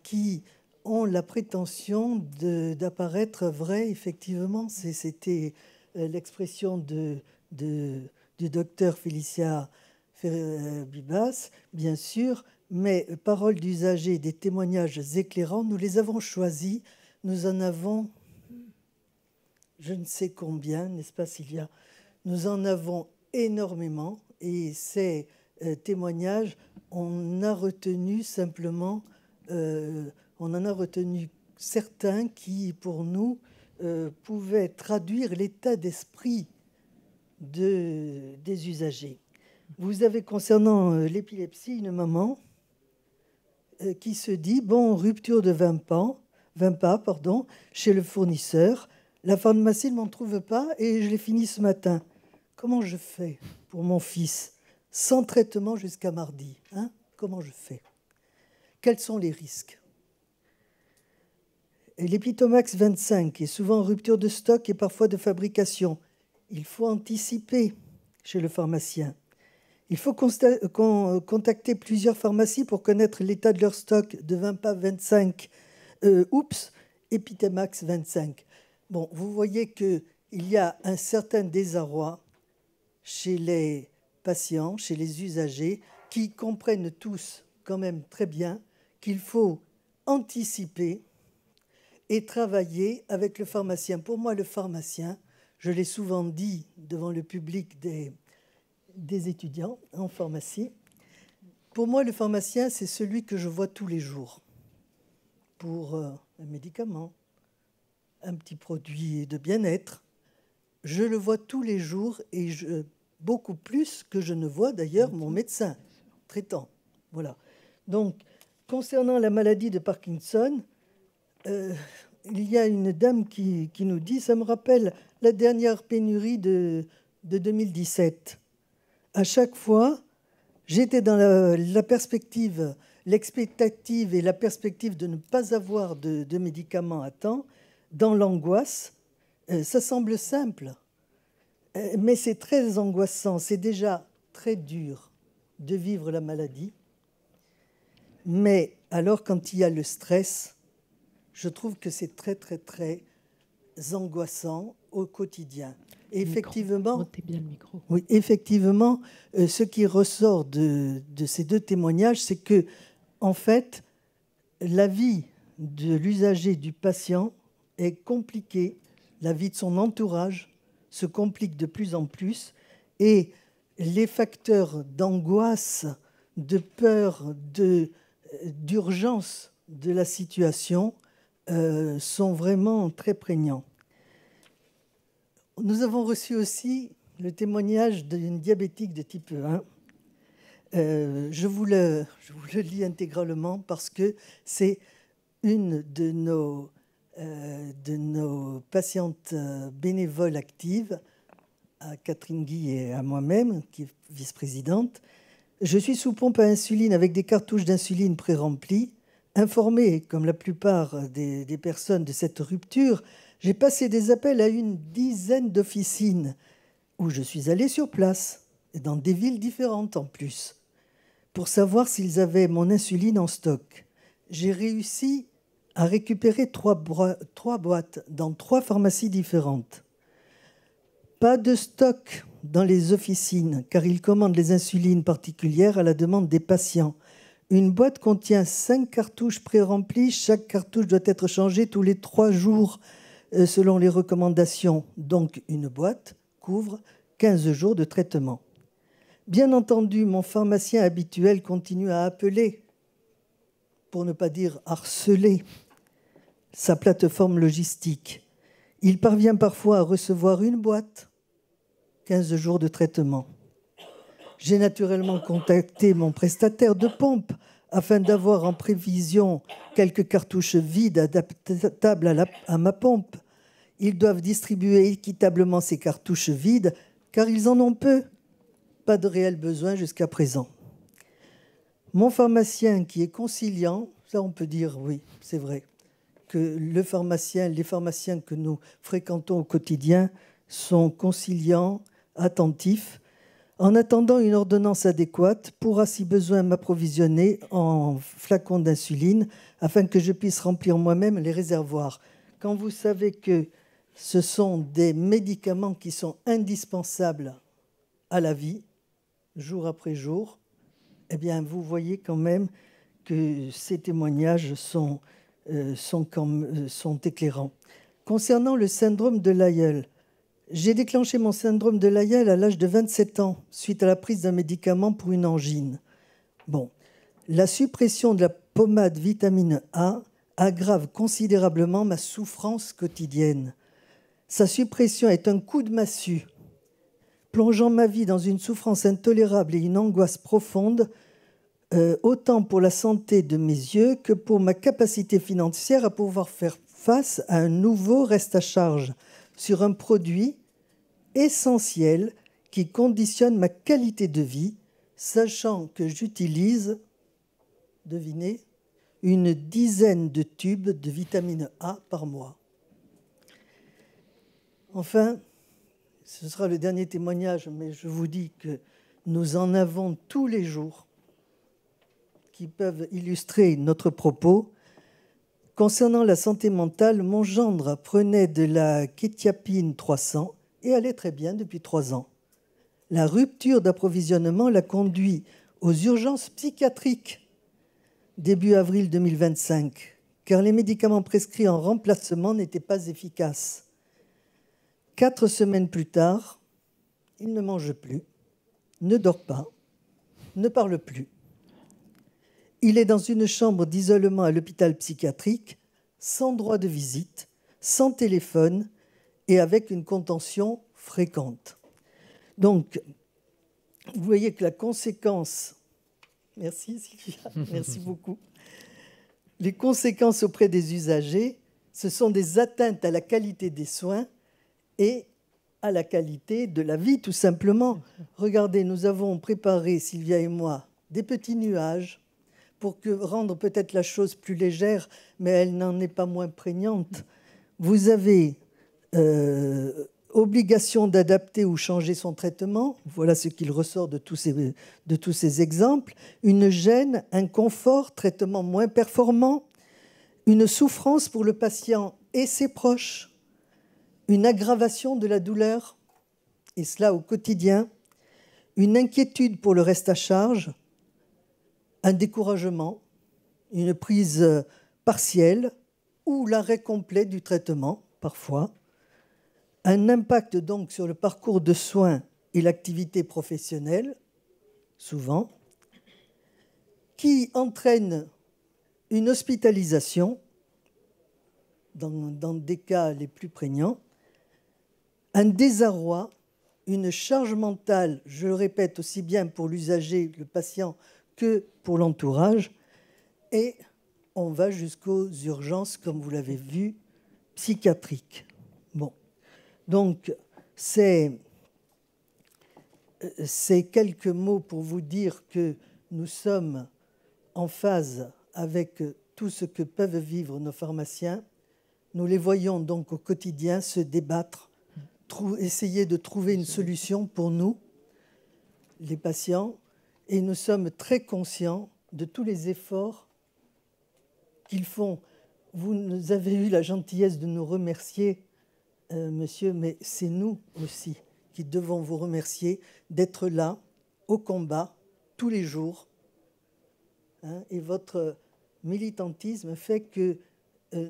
qui ont la prétention d'apparaître vrais, effectivement. C'était l'expression du docteur Félicia Bibas, bien sûr, mais paroles d'usagers, des témoignages éclairants, nous les avons choisis. Nous en avons je ne sais combien, n'est-ce pas Sylvia? Nous en avons énormément et ces témoignages, on a retenu simplement, on en a retenu certains qui, pour nous, pouvaient traduire l'état d'esprit des usagers. Vous avez, concernant l'épilepsie, une maman qui se dit, bon, rupture de 20 pas, chez le fournisseur, la pharmacie ne m'en trouve pas et je l'ai fini ce matin. Comment je fais pour mon fils? Sans traitement jusqu'à mardi. Hein? Comment je fais? Quels sont les risques? L'Epitomax 25 est souvent en rupture de stock et parfois de fabrication. Il faut anticiper chez le pharmacien. Il faut contacter plusieurs pharmacies pour connaître l'état de leur stock de 20 pas 25. Epitomax 25. Bon, vous voyez qu'il y a un certain désarroi chez les patients, chez les usagers, qui comprennent tous quand même très bien qu'il faut anticiper et travailler avec le pharmacien. Pour moi, le pharmacien, je l'ai souvent dit devant le public des étudiants en pharmacie, pour moi, le pharmacien, c'est celui que je vois tous les jours pour un médicament, un petit produit de bien-être. Je le vois tous les jours et beaucoup plus que je ne vois d'ailleurs mon médecin traitant. Voilà. Donc, concernant la maladie de Parkinson, il y a une dame qui nous dit, ça me rappelle la dernière pénurie de 2017. À chaque fois, j'étais dans la perspective, l'expectative et la perspective de ne pas avoir de médicaments à temps, dans l'angoisse. Ça semble simple, mais c'est très angoissant. C'est déjà très dur de vivre la maladie. Mais alors, quand il y a le stress, je trouve que c'est très, très, très angoissant au quotidien. Et effectivement, montez bien le micro. Oui, effectivement, ce qui ressort de ces deux témoignages, c'est que, en fait, la vie de l'usager, du patient, est compliquée. La vie de son entourage se complique de plus en plus. Et les facteurs d'angoisse, de peur, d'urgence de la situation sont vraiment très prégnants. Nous avons reçu aussi le témoignage d'une diabétique de type 1. Je vous le lis intégralement parce que c'est une de nos patientes bénévoles actives, à Catherine Guy et à moi-même, qui est vice-présidente. Je suis sous pompe à insuline avec des cartouches d'insuline pré-remplies. Informée, comme la plupart des personnes, de cette rupture, j'ai passé des appels à une dizaine d'officines où je suis allée sur place, et dans des villes différentes en plus, pour savoir s'ils avaient mon insuline en stock. J'ai réussi à récupérer 3 boîtes dans 3 pharmacies différentes. Pas de stock dans les officines, car ils commandent les insulines particulières à la demande des patients. Une boîte contient 5 cartouches pré-remplies. Chaque cartouche doit être changée tous les 3 jours selon les recommandations. Donc, une boîte couvre 15 jours de traitement. Bien entendu, mon pharmacien habituel continue à appeler, pour ne pas dire harceler, sa plateforme logistique. Il parvient parfois à recevoir une boîte, 15 jours de traitement. J'ai naturellement contacté mon prestataire de pompe afin d'avoir en prévision quelques cartouches vides adaptables à ma pompe. Ils doivent distribuer équitablement ces cartouches vides car ils en ont peu. Pas de réel besoin jusqu'à présent. Mon pharmacien qui est conciliant, ça on peut dire oui, c'est vrai, que les pharmaciens que nous fréquentons au quotidien sont conciliants, attentifs. En attendant une ordonnance adéquate, pourra si besoin m'approvisionner en flacons d'insuline afin que je puisse remplir moi-même les réservoirs. Quand vous savez que ce sont des médicaments qui sont indispensables à la vie, jour après jour, eh bien, vous voyez quand même que ces témoignages sont éclairants. Concernant le syndrome de Lyell, j'ai déclenché mon syndrome de Lyell à l'âge de 27 ans, suite à la prise d'un médicament pour une angine. Bon, la suppression de la pommade vitamine A aggrave considérablement ma souffrance quotidienne. Sa suppression est un coup de massue, plongeant ma vie dans une souffrance intolérable et une angoisse profonde, autant pour la santé de mes yeux que pour ma capacité financière à pouvoir faire face à un nouveau reste à charge sur un produit essentiel qui conditionne ma qualité de vie, sachant que j'utilise, devinez, une dizaine de tubes de vitamine A par mois. Enfin, ce sera le dernier témoignage, mais je vous dis que nous en avons tous les jours qui peuvent illustrer notre propos. Concernant la santé mentale, mon gendre prenait de la quétiapine 300 et allait très bien depuis 3 ans. La rupture d'approvisionnement l'a conduit aux urgences psychiatriques début avril 2025, car les médicaments prescrits en remplacement n'étaient pas efficaces. 4 semaines plus tard, il ne mange plus, ne dort pas, ne parle plus. Il est dans une chambre d'isolement à l'hôpital psychiatrique, sans droit de visite, sans téléphone et avec une contention fréquente. Donc, vous voyez que la conséquence... Merci Sylvia, merci beaucoup. Les conséquences auprès des usagers, ce sont des atteintes à la qualité des soins et à la qualité de la vie, tout simplement. Regardez, nous avons préparé, Sylvia et moi, des petits nuages pour rendre peut-être la chose plus légère, mais elle n'en est pas moins prégnante. Vous avez obligation d'adapter ou changer son traitement. Voilà ce qu'il ressort de tous ces exemples. Une gêne, un confort, traitement moins performant, une souffrance pour le patient et ses proches, une aggravation de la douleur, et cela au quotidien, une inquiétude pour le reste à charge, un découragement, une prise partielle ou l'arrêt complet du traitement, parfois, un impact donc sur le parcours de soins et l'activité professionnelle, souvent, qui entraîne une hospitalisation, dans des cas les plus prégnants, un désarroi, une charge mentale, je le répète, aussi bien pour l'usager, le patient, que pour l'entourage, et on va jusqu'aux urgences, comme vous l'avez vu, psychiatriques. Bon. Donc, c'est quelques mots pour vous dire que nous sommes en phase avec tout ce que peuvent vivre nos pharmaciens. Nous les voyons donc au quotidien se débattre, essayer de trouver une solution pour nous, les patients, et nous sommes très conscients de tous les efforts qu'ils font. Vous avez eu la gentillesse de nous remercier, monsieur, mais c'est nous aussi qui devons vous remercier d'être là, au combat, tous les jours. Et votre militantisme fait que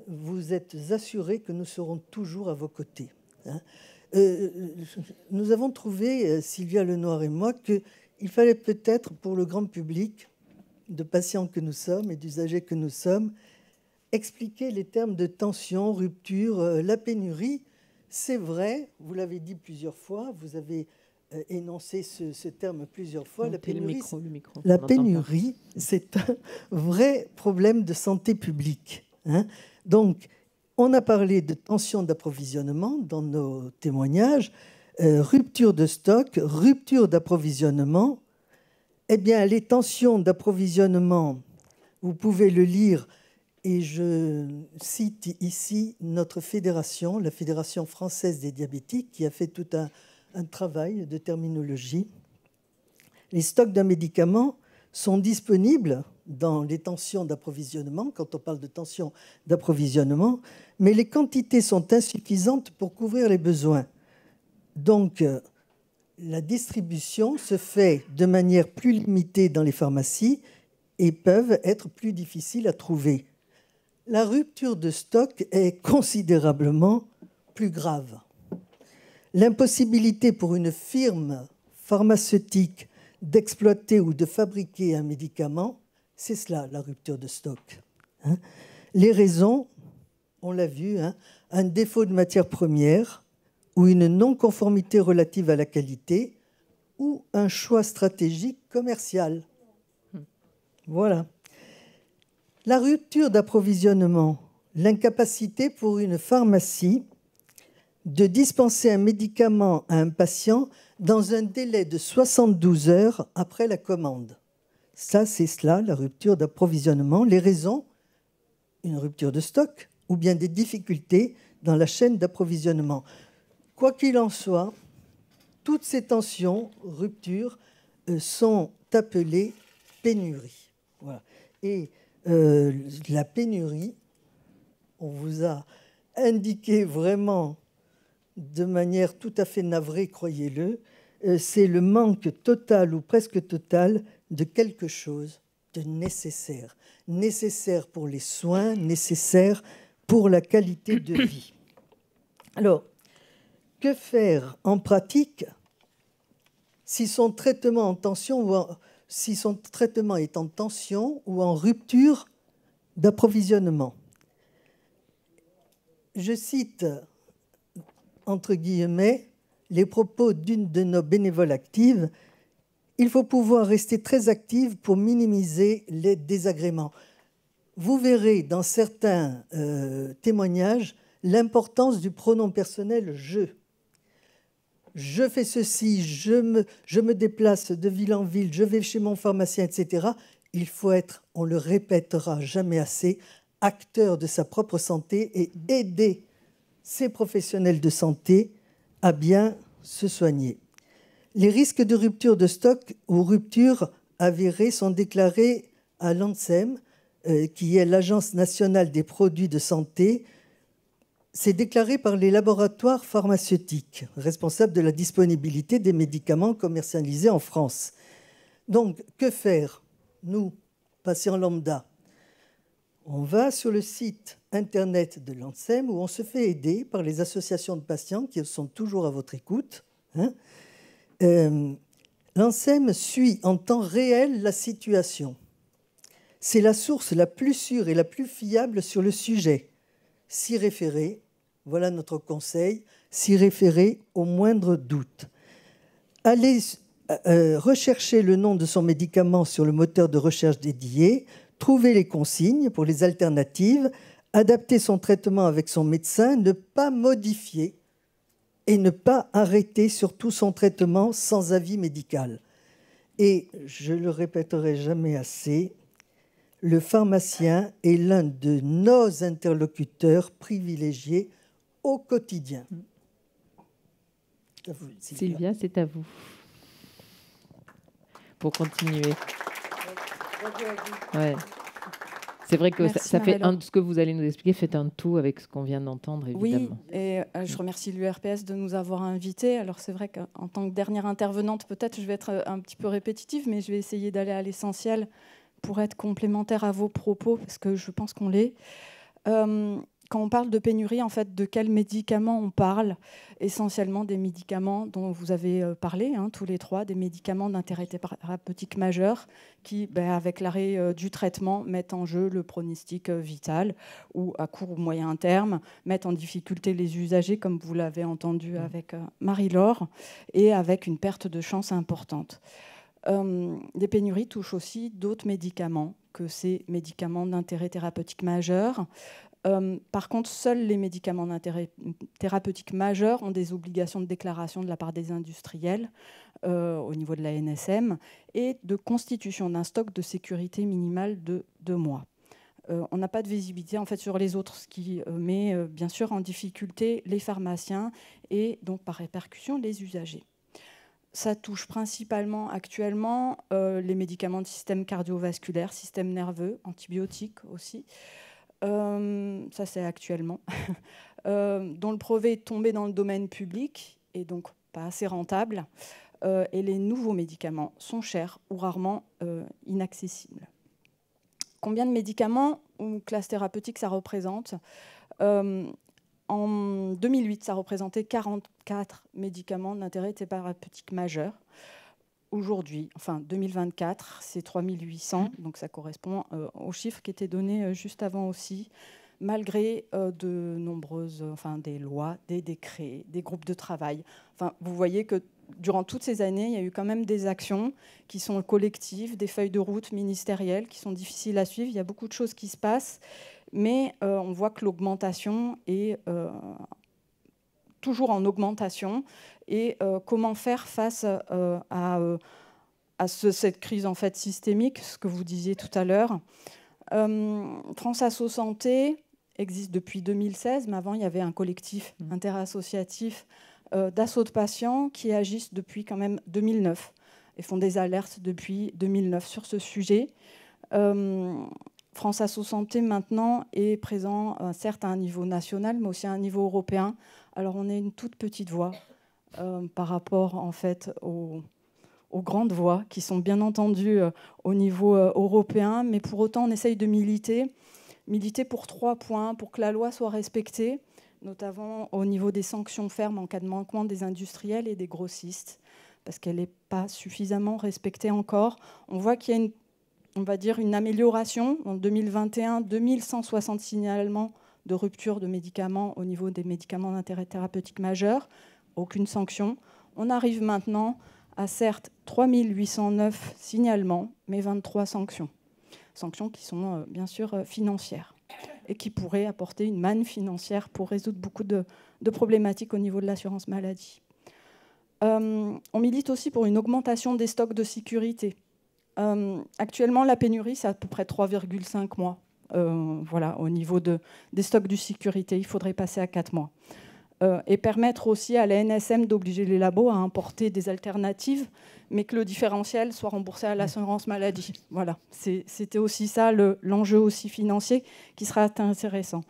vous êtes assurés que nous serons toujours à vos côtés. Nous avons trouvé, Sylvia Lenoir et moi, qu'il fallait peut-être pour le grand public, de patients que nous sommes et d'usagers que nous sommes, expliquer les termes de tension, rupture, la pénurie. C'est vrai, vous l'avez dit plusieurs fois, vous avez énoncé ce terme plusieurs fois. La pénurie, c'est un vrai problème de santé publique. Donc, on a parlé de tension d'approvisionnement dans nos témoignages, rupture de stock, rupture d'approvisionnement. Eh bien, les tensions d'approvisionnement, vous pouvez le lire, et je cite ici notre fédération, la Fédération française des diabétiques, qui a fait tout un travail de terminologie. Les stocks d'un médicament sont disponibles dans les tensions d'approvisionnement, quand on parle de tensions d'approvisionnement, mais les quantités sont insuffisantes pour couvrir les besoins. Donc, la distribution se fait de manière plus limitée dans les pharmacies et peuvent être plus difficiles à trouver. La rupture de stock est considérablement plus grave. L'impossibilité pour une firme pharmaceutique d'exploiter ou de fabriquer un médicament, c'est cela, la rupture de stock. Les raisons, on l'a vu, un défaut de matière première ou une non-conformité relative à la qualité ou un choix stratégique commercial. Voilà. La rupture d'approvisionnement, l'incapacité pour une pharmacie de dispenser un médicament à un patient dans un délai de 72 heures après la commande. Ça, c'est cela, la rupture d'approvisionnement. Les raisons, une rupture de stock ou bien des difficultés dans la chaîne d'approvisionnement. Quoi qu'il en soit, toutes ces tensions, ruptures, sont appelées pénuries. Voilà. Et la pénurie, on vous a indiqué vraiment de manière tout à fait navrée, croyez-le, c'est le manque total ou presque total de quelque chose de nécessaire. Nécessaire pour les soins, nécessaire pour la qualité de vie. Alors, que faire en pratique si son traitement si son traitement est en tension ou en rupture d'approvisionnement? Je cite, entre guillemets, les propos d'une de nos bénévoles actives. Il faut pouvoir rester très active pour minimiser les désagréments. Vous verrez dans certains témoignages l'importance du pronom personnel « je ». Je fais ceci, je me déplace de ville en ville, je vais chez mon pharmacien, etc. Il faut être, on le répétera jamais assez, acteur de sa propre santé et aider ces professionnels de santé à bien se soigner. Les risques de rupture de stock ou rupture avérée sont déclarés à l'ANSEM, qui est l'Agence nationale des produits de santé. C'est déclaré par les laboratoires pharmaceutiques, responsables de la disponibilité des médicaments commercialisés en France. Donc, que faire, nous, patients lambda? On va sur le site internet de l'ANSEM où on se fait aider par les associations de patients qui sont toujours à votre écoute. L'ANSEM suit en temps réel la situation. C'est la source la plus sûre et la plus fiable sur le sujet. S'y référer, voilà notre conseil, s'y référer au moindre doute. Allez rechercher le nom de son médicament sur le moteur de recherche dédié, trouver les consignes pour les alternatives, adapter son traitement avec son médecin, ne pas modifier et ne pas arrêter surtout son traitement sans avis médical. Et je le répéterai jamais assez, le pharmacien est l'un de nos interlocuteurs privilégiés au quotidien. À vous, Sylvia, c'est à vous. Pour continuer. Ouais. C'est vrai que ça fait ce que vous allez nous expliquer fait un tout avec ce qu'on vient d'entendre, évidemment. Oui, et je remercie l'URPS de nous avoir invités. Alors c'est vrai qu'en tant que dernière intervenante, peut-être je vais être un petit peu répétitive, mais je vais essayer d'aller à l'essentiel pour être complémentaire à vos propos, parce que je pense qu'on l'est. Quand on parle de pénurie, en fait, de quels médicaments on parle? Essentiellement des médicaments dont vous avez parlé, tous les trois, des médicaments d'intérêt thérapeutique majeur qui, avec l'arrêt du traitement, mettent en jeu le pronostic vital ou à court ou moyen terme, mettent en difficulté les usagers, comme vous l'avez entendu avec Marie-Laure, et avec une perte de chance importante. Les pénuries touchent aussi d'autres médicaments que ces médicaments d'intérêt thérapeutique majeur. Par contre, seuls les médicaments d'intérêt thérapeutique majeur ont des obligations de déclaration de la part des industriels au niveau de la NSM et de constitution d'un stock de sécurité minimale de 2 mois. On n'a pas de visibilité en fait, sur les autres, ce qui met bien sûr en difficulté les pharmaciens et donc par répercussion les usagers. Ça touche principalement actuellement les médicaments de système cardiovasculaire, système nerveux, antibiotiques aussi. Ça, c'est actuellement. Dont le brevet est tombé dans le domaine public et donc pas assez rentable. Et les nouveaux médicaments sont chers ou rarement inaccessibles. Combien de médicaments ou classes thérapeutiques ça représente? En 2008, ça représentait 44 médicaments d'intérêt thérapeutique majeur. Aujourd'hui, enfin 2024, c'est 3800, donc ça correspond aux chiffres qui étaient donnés juste avant aussi, malgré de nombreuses, des lois, des décrets, des groupes de travail. Enfin, vous voyez que durant toutes ces années, il y a eu quand même des actions qui sont collectives, des feuilles de route ministérielles qui sont difficiles à suivre. Il y a beaucoup de choses qui se passent, mais on voit que l'augmentation est toujours en augmentation. Et comment faire face à cette crise en fait, systémique, ce que vous disiez tout à l'heure. France Asso Santé existe depuis 2016, mais avant, il y avait un collectif interassociatif d'assaut de patients qui agissent depuis quand même 2009 et font des alertes depuis 2009 sur ce sujet. France Asso Santé maintenant est présent, certes à un niveau national, mais aussi à un niveau européen. Alors on est une toute petite voix par rapport en fait aux grandes voix qui sont bien entendues au niveau européen, mais pour autant on essaye de militer pour 3 points, pour que la loi soit respectée, notamment au niveau des sanctions fermes en cas de manquement des industriels et des grossistes, parce qu'elle n'est pas suffisamment respectée encore. On voit qu'il y a une amélioration. En 2021, 2160 signalements de rupture de médicaments au niveau des médicaments d'intérêt thérapeutique majeur, aucune sanction. On arrive maintenant à certes 3809 signalements, mais 23 sanctions. Sanctions qui sont bien sûr financières et qui pourraient apporter une manne financière pour résoudre beaucoup de problématiques au niveau de l'assurance maladie. On milite aussi pour une augmentation des stocks de sécurité. Actuellement, la pénurie, c'est à peu près 3,5 mois. Voilà, au niveau des stocks de sécurité, il faudrait passer à 4 mois. Et permettre aussi à la NSM d'obliger les labos à importer des alternatives, mais que le différentiel soit remboursé à l'assurance maladie. Voilà, c'était aussi ça l'enjeu aussi financier qui sera intéressant.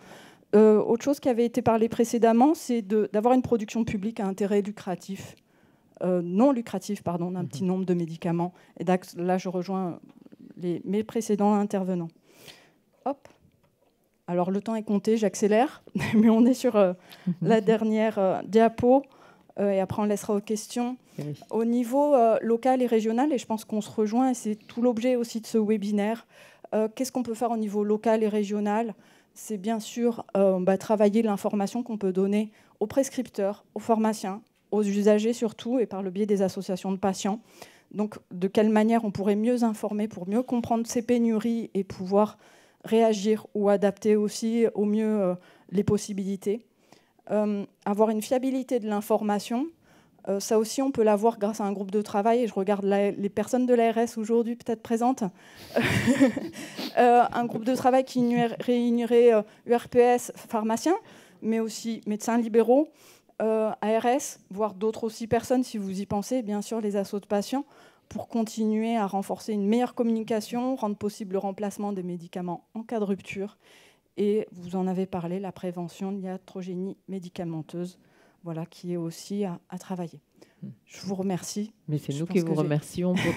Autre chose qui avait été parlé précédemment, c'est d'avoir une production publique à intérêt lucratif. Non lucratif, pardon, d'un petit nombre de médicaments. Et là, je rejoins mes précédents intervenants. Hop. Alors, le temps est compté, j'accélère, mais on est sur la dernière diapo, et après, on laissera aux questions. Oui. Au niveau local et régional, et je pense qu'on se rejoint, et c'est tout l'objet aussi de ce webinaire, qu'est-ce qu'on peut faire au niveau local et régional ? C'est bien sûr travailler l'information qu'on peut donner aux prescripteurs, aux pharmaciens, aux usagers surtout, et par le biais des associations de patients. Donc, de quelle manière on pourrait mieux informer pour mieux comprendre ces pénuries et pouvoir réagir ou adapter aussi au mieux les possibilités. Avoir une fiabilité de l'information, ça aussi on peut l'avoir grâce à un groupe de travail, et je regarde les personnes de l'ARS aujourd'hui peut-être présentes. Un groupe de travail qui réunirait URPS, pharmaciens, mais aussi médecins libéraux, ARS, voire d'autres aussi personnes, si vous y pensez, bien sûr les assos de patients, pour continuer à renforcer une meilleure communication, rendre possible le remplacement des médicaments en cas de rupture. Et vous en avez parlé, la prévention de iatrogénie médicamenteuse, voilà, qui est aussi à travailler. Je vous remercie. Mais c'est nous qui vous remercions pour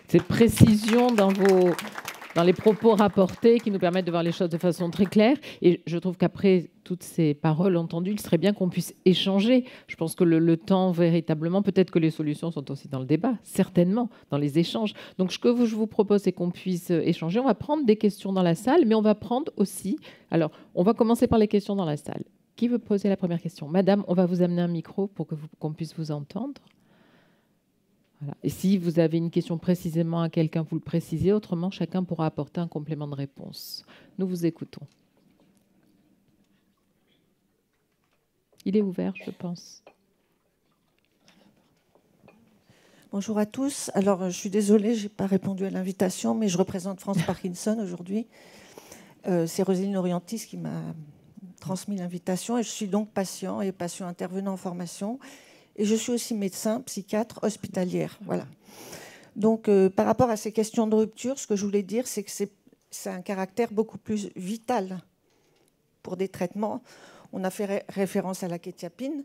cette précision dans les propos rapportés qui nous permettent de voir les choses de façon très claire. Et je trouve qu'après toutes ces paroles entendues, il serait bien qu'on puisse échanger. Je pense que le temps, véritablement, peut-être que les solutions sont aussi dans le débat, certainement, dans les échanges. Donc, ce que je vous propose, c'est qu'on puisse échanger. On va prendre des questions dans la salle, mais on va prendre aussi... Alors, on va commencer par les questions dans la salle. Qui veut poser la première question ? Madame, on va vous amener un micro pour qu'on puisse vous entendre. Voilà. Et si vous avez une question précisément à quelqu'un, vous le précisez. Autrement, chacun pourra apporter un complément de réponse. Nous vous écoutons. Il est ouvert, je pense. Bonjour à tous. Alors, je suis désolée, je n'ai pas répondu à l'invitation, mais je représente France Parkinson aujourd'hui. C'est Roselyne Orientis qui m'a transmis l'invitation, et je suis donc patient intervenant en formation. Et je suis aussi médecin, psychiatre, hospitalière. Voilà. Donc, par rapport à ces questions de rupture, ce que je voulais dire, c'est que c'est un caractère beaucoup plus vital pour des traitements. On a fait référence à la quétiapine.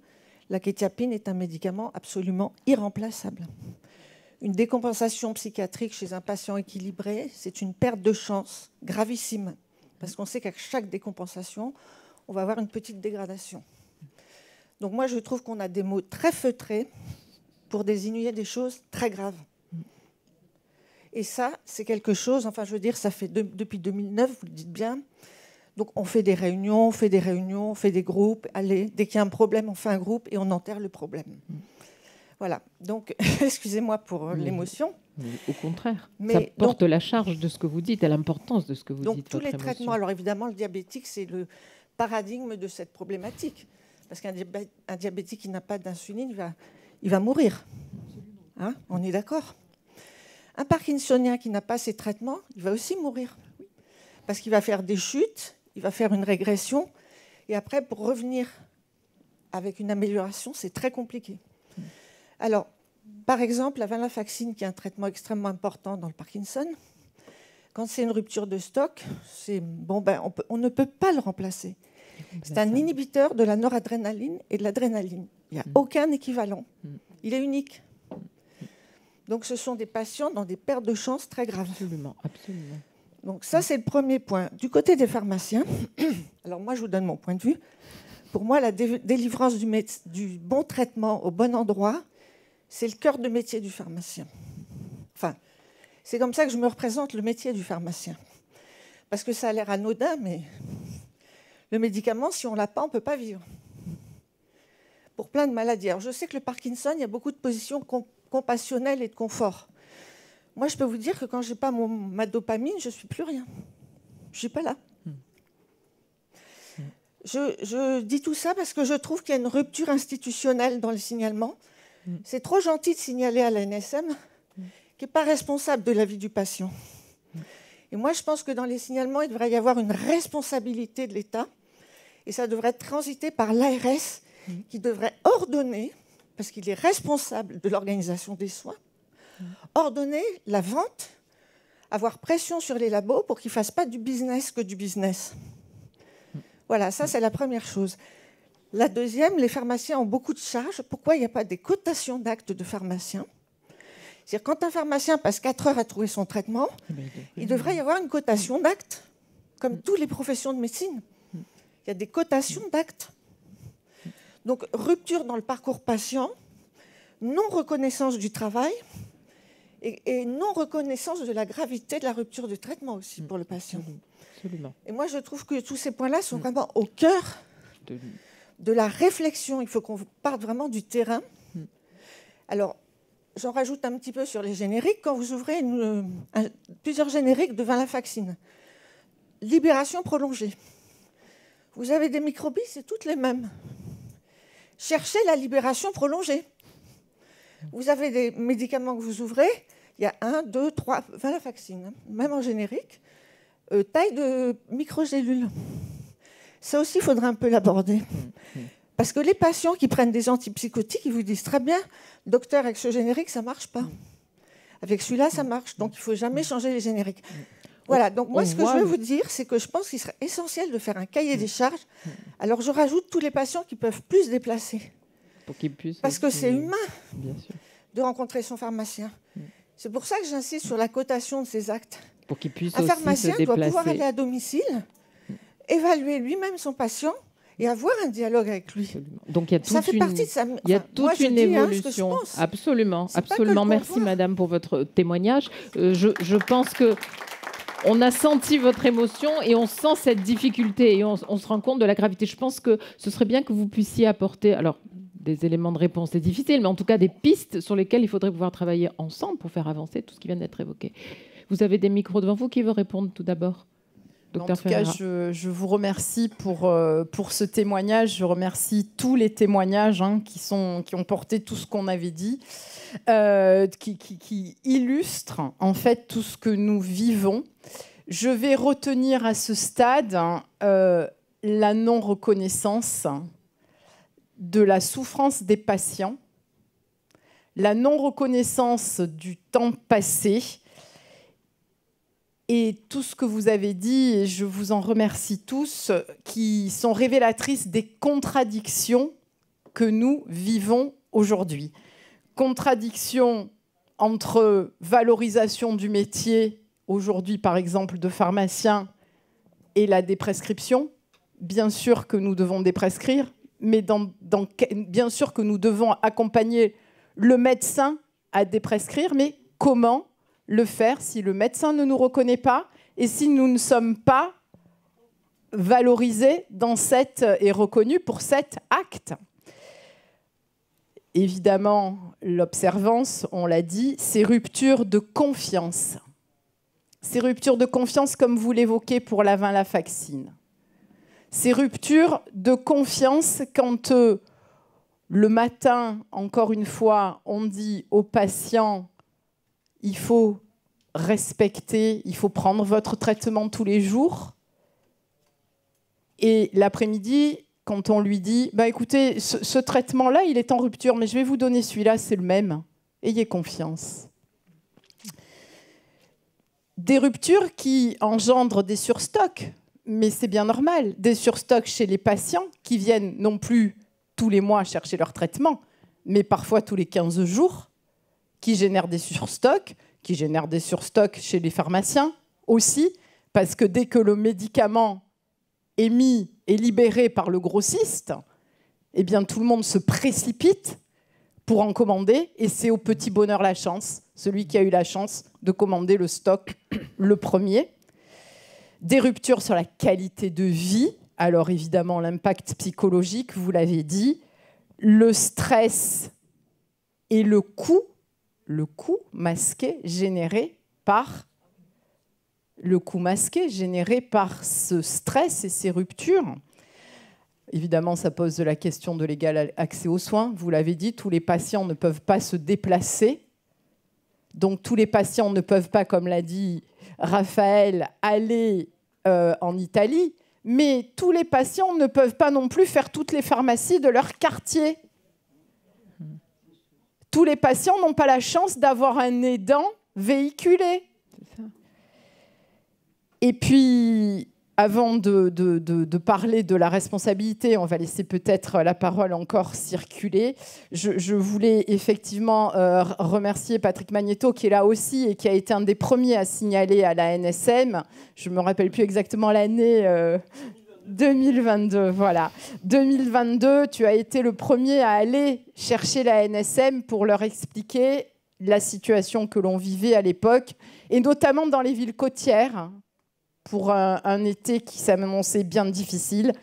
La quétiapine est un médicament absolument irremplaçable. Une décompensation psychiatrique chez un patient équilibré, c'est une perte de chance gravissime. Parce qu'on sait qu'à chaque décompensation, on va avoir une petite dégradation. Donc moi, je trouve qu'on a des mots très feutrés pour désigner des choses très graves. Et ça, c'est quelque chose, enfin je veux dire, ça fait depuis 2009, vous le dites bien. Donc on fait des réunions, on fait des groupes. Allez, dès qu'il y a un problème, on fait un groupe et on enterre le problème. Voilà, donc excusez-moi pour l'émotion. Au contraire, ça porte la charge de ce que vous dites, et l'importance de ce que vous dites. Donc tous les traitements, alors évidemment, le diabétique, c'est le paradigme de cette problématique. Parce qu'un diabétique qui n'a pas d'insuline, il va mourir. Hein, on est d'accord ? Un parkinsonien qui n'a pas ces traitements, il va aussi mourir. Parce qu'il va faire des chutes, il va faire une régression. Et après, pour revenir avec une amélioration, c'est très compliqué. Alors, par exemple, la venlafaxine, qui est un traitement extrêmement important dans le Parkinson, quand c'est une rupture de stock, on ne peut pas le remplacer. C'est un inhibiteur de la noradrénaline et de l'adrénaline. Il n'y a aucun équivalent. Il est unique. Donc ce sont des patients dans des pertes de chance très graves. Absolument, absolument. Donc ça, c'est le premier point. Du côté des pharmaciens, alors moi, je vous donne mon point de vue. Pour moi, la délivrance du bon traitement au bon endroit, c'est le cœur de métier du pharmacien. Enfin, c'est comme ça que je me représente le métier du pharmacien. Parce que ça a l'air anodin, mais le médicament, si on ne l'a pas, on ne peut pas vivre. Pour plein de maladies. Alors, je sais que le Parkinson, il y a beaucoup de positions compassionnelles et de confort. Moi, je peux vous dire que quand je n'ai pas ma dopamine, je ne suis plus rien. Je ne suis pas là. Je dis tout ça parce que je trouve qu'il y a une rupture institutionnelle dans le signalement. C'est trop gentil de signaler à l'ANSM qui n'est pas responsable de la vie du patient. Et moi, je pense que dans les signalements, il devrait y avoir une responsabilité de l'État et ça devrait être transité par l'ARS qui devrait ordonner, parce qu'il est responsable de l'organisation des soins, ordonner la vente, avoir pression sur les labos pour qu'ils ne fassent pas du business que du business. Voilà, ça c'est la première chose. La deuxième, les pharmaciens ont beaucoup de charges. Pourquoi il n'y a pas des cotations d'actes de pharmaciens ? C'est-à-dire quand un pharmacien passe 4 heures à trouver son traitement, il devrait y avoir une cotation d'actes, comme toutes les professions de médecine. Il y a des cotations d'actes. Donc rupture dans le parcours patient, non-reconnaissance du travail et non-reconnaissance de la gravité de la rupture de traitement aussi pour le patient. Absolument. Et moi, je trouve que tous ces points-là sont vraiment au cœur de la réflexion. Il faut qu'on parte vraiment du terrain. Alors, j'en rajoute un petit peu sur les génériques. Quand vous ouvrez plusieurs génériques de venlafaxine, libération prolongée, vous avez des microbilles, c'est toutes les mêmes. Cherchez la libération prolongée. Vous avez des médicaments que vous ouvrez, il y a 1, 2, 3, venlafaxine, même en générique, taille de microgélules. Ça aussi, il faudrait un peu l'aborder. Parce que les patients qui prennent des antipsychotiques, ils vous disent très bien, docteur, avec ce générique, ça ne marche pas. Avec celui-là, ça marche. Donc, il ne faut jamais changer les génériques. Voilà, donc moi, ce que je veux vous dire, c'est que je pense qu'il serait essentiel de faire un cahier des charges. Alors, je rajoute tous les patients qui peuvent plus se déplacer. Pour qu'ils puissent parce que c'est humain bien sûr. de rencontrer son pharmacien. C'est pour ça que j'insiste sur la cotation de ces actes. Pour qu'ils puissent un aussi pharmacien se déplacer. doit pouvoir aller à domicile, évaluer lui-même son patient et avoir un dialogue avec lui. Absolument. Donc, il y a toute ça fait partie de sa... Il y a toute une évolution. Absolument, absolument. Merci, madame, pour votre témoignage. Je pense que on a senti votre émotion et on sent cette difficulté et on se rend compte de la gravité. Je pense que ce serait bien que vous puissiez apporter, alors des éléments de réponse, c'est difficile, mais en tout cas des pistes sur lesquelles il faudrait pouvoir travailler ensemble pour faire avancer tout ce qui vient d'être évoqué. Vous avez des micros devant vous. Qui veut répondre tout d'abord ? En tout cas, je vous remercie pour ce témoignage. Je remercie tous les témoignages qui ont porté tout ce qu'on avait dit, qui illustrent en fait tout ce que nous vivons. Je vais retenir à ce stade la non-reconnaissance de la souffrance des patients, la non-reconnaissance du temps passé, et tout ce que vous avez dit, et je vous en remercie tous, qui sont révélatrices des contradictions que nous vivons aujourd'hui. Contradictions entre valorisation du métier, aujourd'hui par exemple de pharmacien, et la déprescription. Bien sûr que nous devons déprescrire, mais bien sûr que nous devons accompagner le médecin à déprescrire, mais comment le faire si le médecin ne nous reconnaît pas et si nous ne sommes pas valorisés et reconnus pour cet acte. Évidemment, l'observance, on l'a dit, c'est rupture de confiance. C'est rupture de confiance comme vous l'évoquez pour la venlafaxine. C'est rupture de confiance quand le matin, encore une fois, on dit aux patients il faut respecter, il faut prendre votre traitement tous les jours. Et l'après-midi, quand on lui dit écoutez, ce traitement-là, il est en rupture, mais je vais vous donner celui-là, c'est le même. Ayez confiance. Des ruptures qui engendrent des surstocks, mais c'est bien normal. Des surstocks chez les patients qui viennent non plus tous les mois chercher leur traitement, mais parfois tous les 15 jours, qui génèrent des surstocks, chez les pharmaciens aussi, parce que dès que le médicament est libéré par le grossiste, eh bien tout le monde se précipite pour en commander, et c'est au petit bonheur la chance, celui qui a eu la chance de commander le stock le premier. Des ruptures sur la qualité de vie, alors évidemment l'impact psychologique, vous l'avez dit, le stress et le coût masqué généré par ce stress et ces ruptures. Évidemment, ça pose la question de l'égal accès aux soins. Vous l'avez dit, tous les patients ne peuvent pas se déplacer. Donc, tous les patients ne peuvent pas, comme l'a dit Raphaël, aller en Italie. Mais tous les patients ne peuvent pas non plus faire toutes les pharmacies de leur quartier. Tous les patients n'ont pas la chance d'avoir un aidant véhiculé. Et puis, avant de parler de la responsabilité, on va laisser peut-être la parole encore circuler. Je voulais effectivement remercier Patrick Magnéto, qui est là aussi et qui a été un des premiers à signaler à la NSM. Je ne me rappelle plus exactement l'année. 2022, voilà. 2022, tu as été le premier à aller chercher la NSM pour leur expliquer la situation que l'on vivait à l'époque, et notamment dans les villes côtières, pour un été qui s'annonçait bien difficile.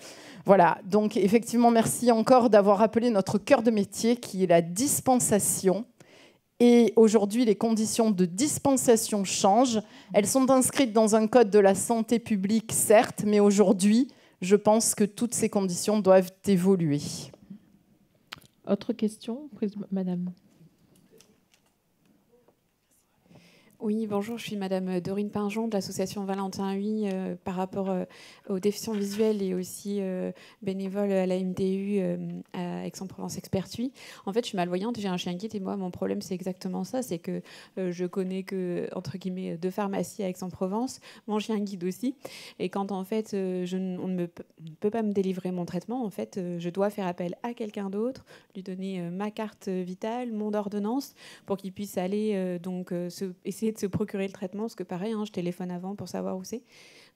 Voilà, donc effectivement, merci encore d'avoir rappelé notre cœur de métier, qui est la dispensation. Et aujourd'hui, les conditions de dispensation changent. Elles sont inscrites dans un code de la santé publique, certes, mais aujourd'hui, je pense que toutes ces conditions doivent évoluer. Autre question, madame? Oui, bonjour, je suis madame Dorine Pinjon de l'association Valentin Huy par rapport aux déficients visuels et aussi bénévole à la MDU à Aix-en-Provence Expertui. En fait, je suis malvoyante, j'ai un chien guide et moi, mon problème, c'est exactement ça, c'est que je connais que, entre guillemets, 2 pharmacies à Aix-en-Provence, mon chien guide aussi. Et quand, en fait, on ne peut pas me délivrer mon traitement, en fait, je dois faire appel à quelqu'un d'autre, lui donner ma carte vitale, mon ordonnance, pour qu'il puisse aller essayer de se procurer le traitement, parce que pareil, je téléphone avant pour savoir où c'est.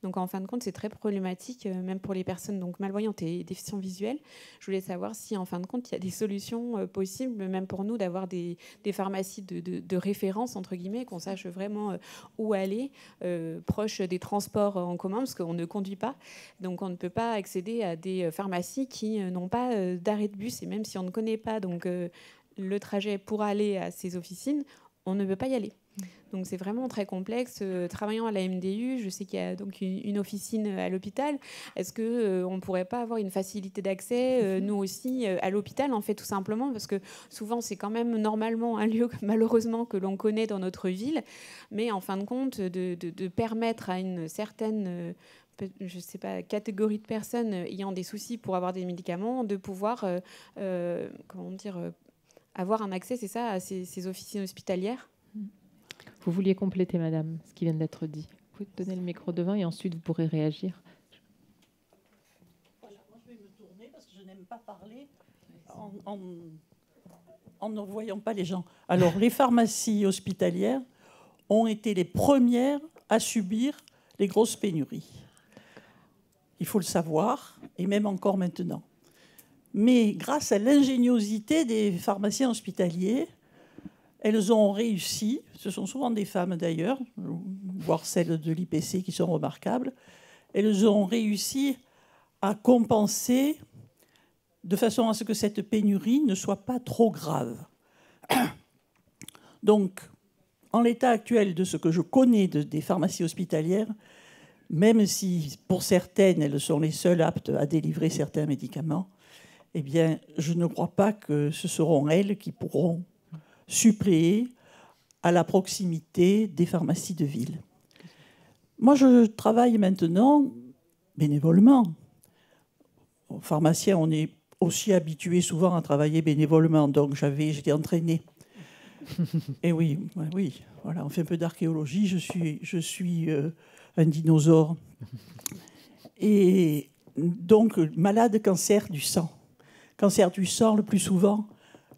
Donc en fin de compte, c'est très problématique, même pour les personnes donc malvoyantes et déficients visuels. Je voulais savoir si en fin de compte, il y a des solutions possibles, même pour nous, d'avoir des pharmacies de référence, entre guillemets, qu'on sache vraiment où aller, proche des transports en commun, parce qu'on ne conduit pas. Donc on ne peut pas accéder à des pharmacies qui n'ont pas d'arrêt de bus, et même si on ne connaît pas donc, le trajet pour aller à ces officines, on ne peut pas y aller. Donc c'est vraiment très complexe. Travaillant à la MDU, je sais qu'il y a donc une officine à l'hôpital. Est-ce qu'on ne pourrait pas avoir une facilité d'accès, nous aussi, à l'hôpital, en fait, tout simplement, parce que souvent, c'est quand même normalement un lieu, malheureusement, que l'on connaît dans notre ville, mais en fin de compte, de permettre à une certaine je ne sais pas, catégorie de personnes ayant des soucis pour avoir des médicaments, de pouvoir avoir un accès, c'est ça, à ces officines hospitalières. Vous vouliez compléter, madame, ce qui vient d'être dit. Vous pouvez donner le micro devant et ensuite vous pourrez réagir. Voilà, moi je vais me tourner parce que je n'aime pas parler en ne voyant pas les gens. Alors, les pharmacies hospitalières ont été les premières à subir les grosses pénuries. Il faut le savoir, et même encore maintenant. Mais grâce à l'ingéniosité des pharmaciens hospitaliers, elles ont réussi, ce sont souvent des femmes d'ailleurs, voire celles de l'IPC qui sont remarquables, elles ont réussi à compenser de façon à ce que cette pénurie ne soit pas trop grave. Donc, en l'état actuel de ce que je connais des pharmacies hospitalières, même si pour certaines elles sont les seules aptes à délivrer certains médicaments, eh bien, je ne crois pas que ce seront elles qui pourront suppléer à la proximité des pharmacies de ville. Moi, je travaille maintenant bénévolement. Aux pharmaciens, on est aussi habitué souvent à travailler bénévolement, donc j'étais entraînée Et oui, oui, voilà, on fait un peu d'archéologie. Je suis un dinosaure. Et donc, malade cancer du sang. Cancer du sang, le plus souvent,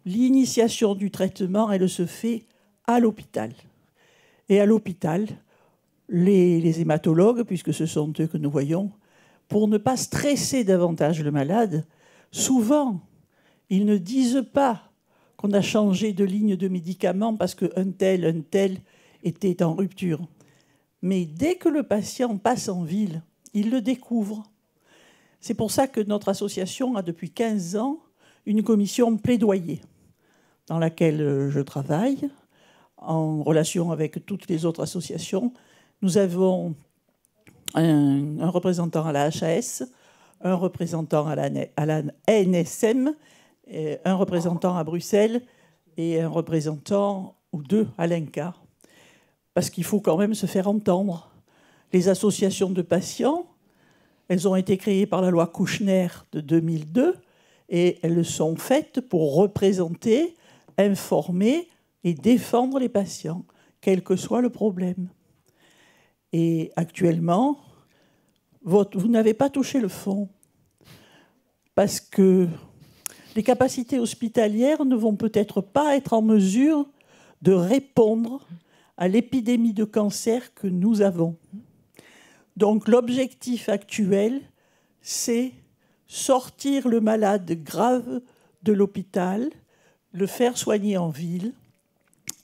l'initiation du traitement, elle se fait à l'hôpital. Et à l'hôpital, les hématologues, puisque ce sont eux que nous voyons, pour ne pas stresser davantage le malade, souvent, ils ne disent pas qu'on a changé de ligne de médicaments parce qu'un tel était en rupture. Mais dès que le patient passe en ville, il le découvre. C'est pour ça que notre association a depuis 15 ans une commission plaidoyer dans laquelle je travaille en relation avec toutes les autres associations. Nous avons un représentant à la HAS, un représentant à la NSM, un représentant à Bruxelles et un représentant ou deux à l'INCA. Parce qu'il faut quand même se faire entendre. Les associations de patients, elles ont été créées par la loi Kouchner de 2002 et elles sont faites pour représenter, informer et défendre les patients, quel que soit le problème. Et actuellement, vous n'avez pas touché le fond parce que les capacités hospitalières ne vont peut-être pas être en mesure de répondre à l'épidémie de cancer que nous avons. Donc l'objectif actuel, c'est sortir le malade grave de l'hôpital, le faire soigner en ville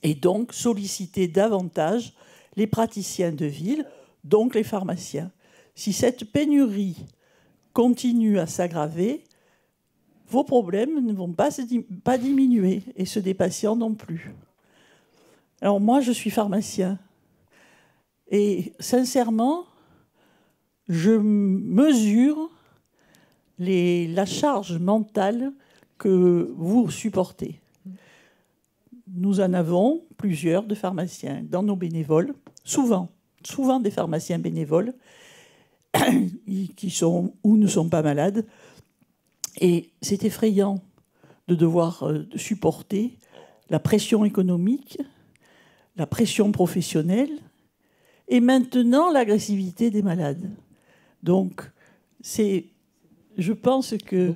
et donc solliciter davantage les praticiens de ville, donc les pharmaciens. Si cette pénurie continue à s'aggraver, vos problèmes ne vont pas diminuer et ceux des patients non plus. Alors moi, je suis pharmacien et sincèrement, je mesure la charge mentale que vous supportez. Nous en avons plusieurs de pharmaciens dans nos bénévoles, souvent des pharmaciens bénévoles qui sont ou ne sont pas malades. Et c'est effrayant de devoir supporter la pression économique, la pression professionnelle et maintenant l'agressivité des malades. Donc, je pense que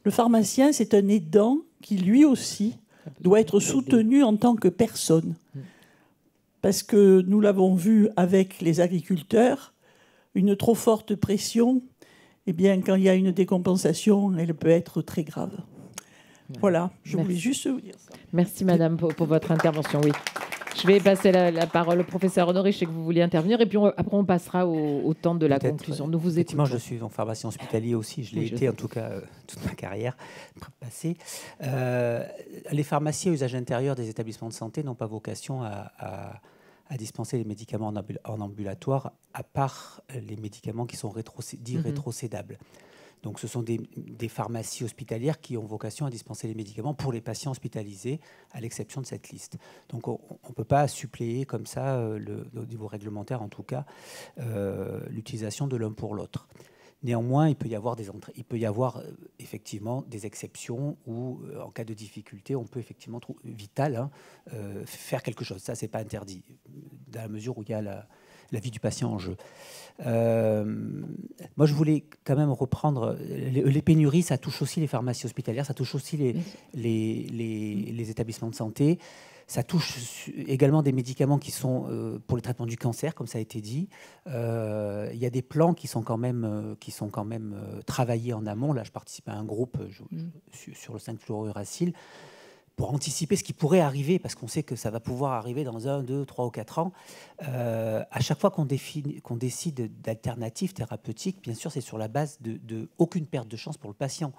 le pharmacien, c'est un aidant qui, lui aussi, doit être soutenu en tant que personne. Parce que nous l'avons vu avec les agriculteurs, une trop forte pression, eh bien, quand il y a une décompensation, elle peut être très grave. Voilà, je voulais juste vous dire ça. Merci, madame, pour votre intervention. Oui. Je vais passer la parole au professeur Honoré. Je sais que vous vouliez intervenir. Et puis, après, on passera au temps de la conclusion. Nous vous écoutons. Effectivement, je suis en pharmacien hospitalier aussi. Je l'ai été, en tout cas, toute ma carrière passée. Les pharmacies à usage intérieur des établissements de santé n'ont pas vocation à dispenser les médicaments en ambulatoire, à part les médicaments qui sont dits rétrocédables. Donc, ce sont des pharmacies hospitalières qui ont vocation à dispenser les médicaments pour les patients hospitalisés, à l'exception de cette liste. Donc, on ne peut pas suppléer comme ça, au niveau réglementaire en tout cas, l'utilisation de l'un pour l'autre. Néanmoins, il peut y avoir effectivement des exceptions où, en cas de difficulté, on peut effectivement faire quelque chose. Ça, c'est pas interdit, dans la mesure où il y a la vie du patient en jeu. Moi, je voulais quand même reprendre les pénuries. Ça touche aussi les pharmacies hospitalières, ça touche aussi les établissements de santé. Ça touche également des médicaments qui sont pour le traitement du cancer, comme ça a été dit. Il y a des plans qui sont quand même travaillés en amont. Là, je participe à un groupe sur le 5-fluorouracil pour anticiper ce qui pourrait arriver, parce qu'on sait que ça va pouvoir arriver dans 1, 2, 3 ou 4 ans. À chaque fois qu'on décide d'alternatives thérapeutiques, bien sûr, c'est sur la base de aucune perte de chance pour le patient.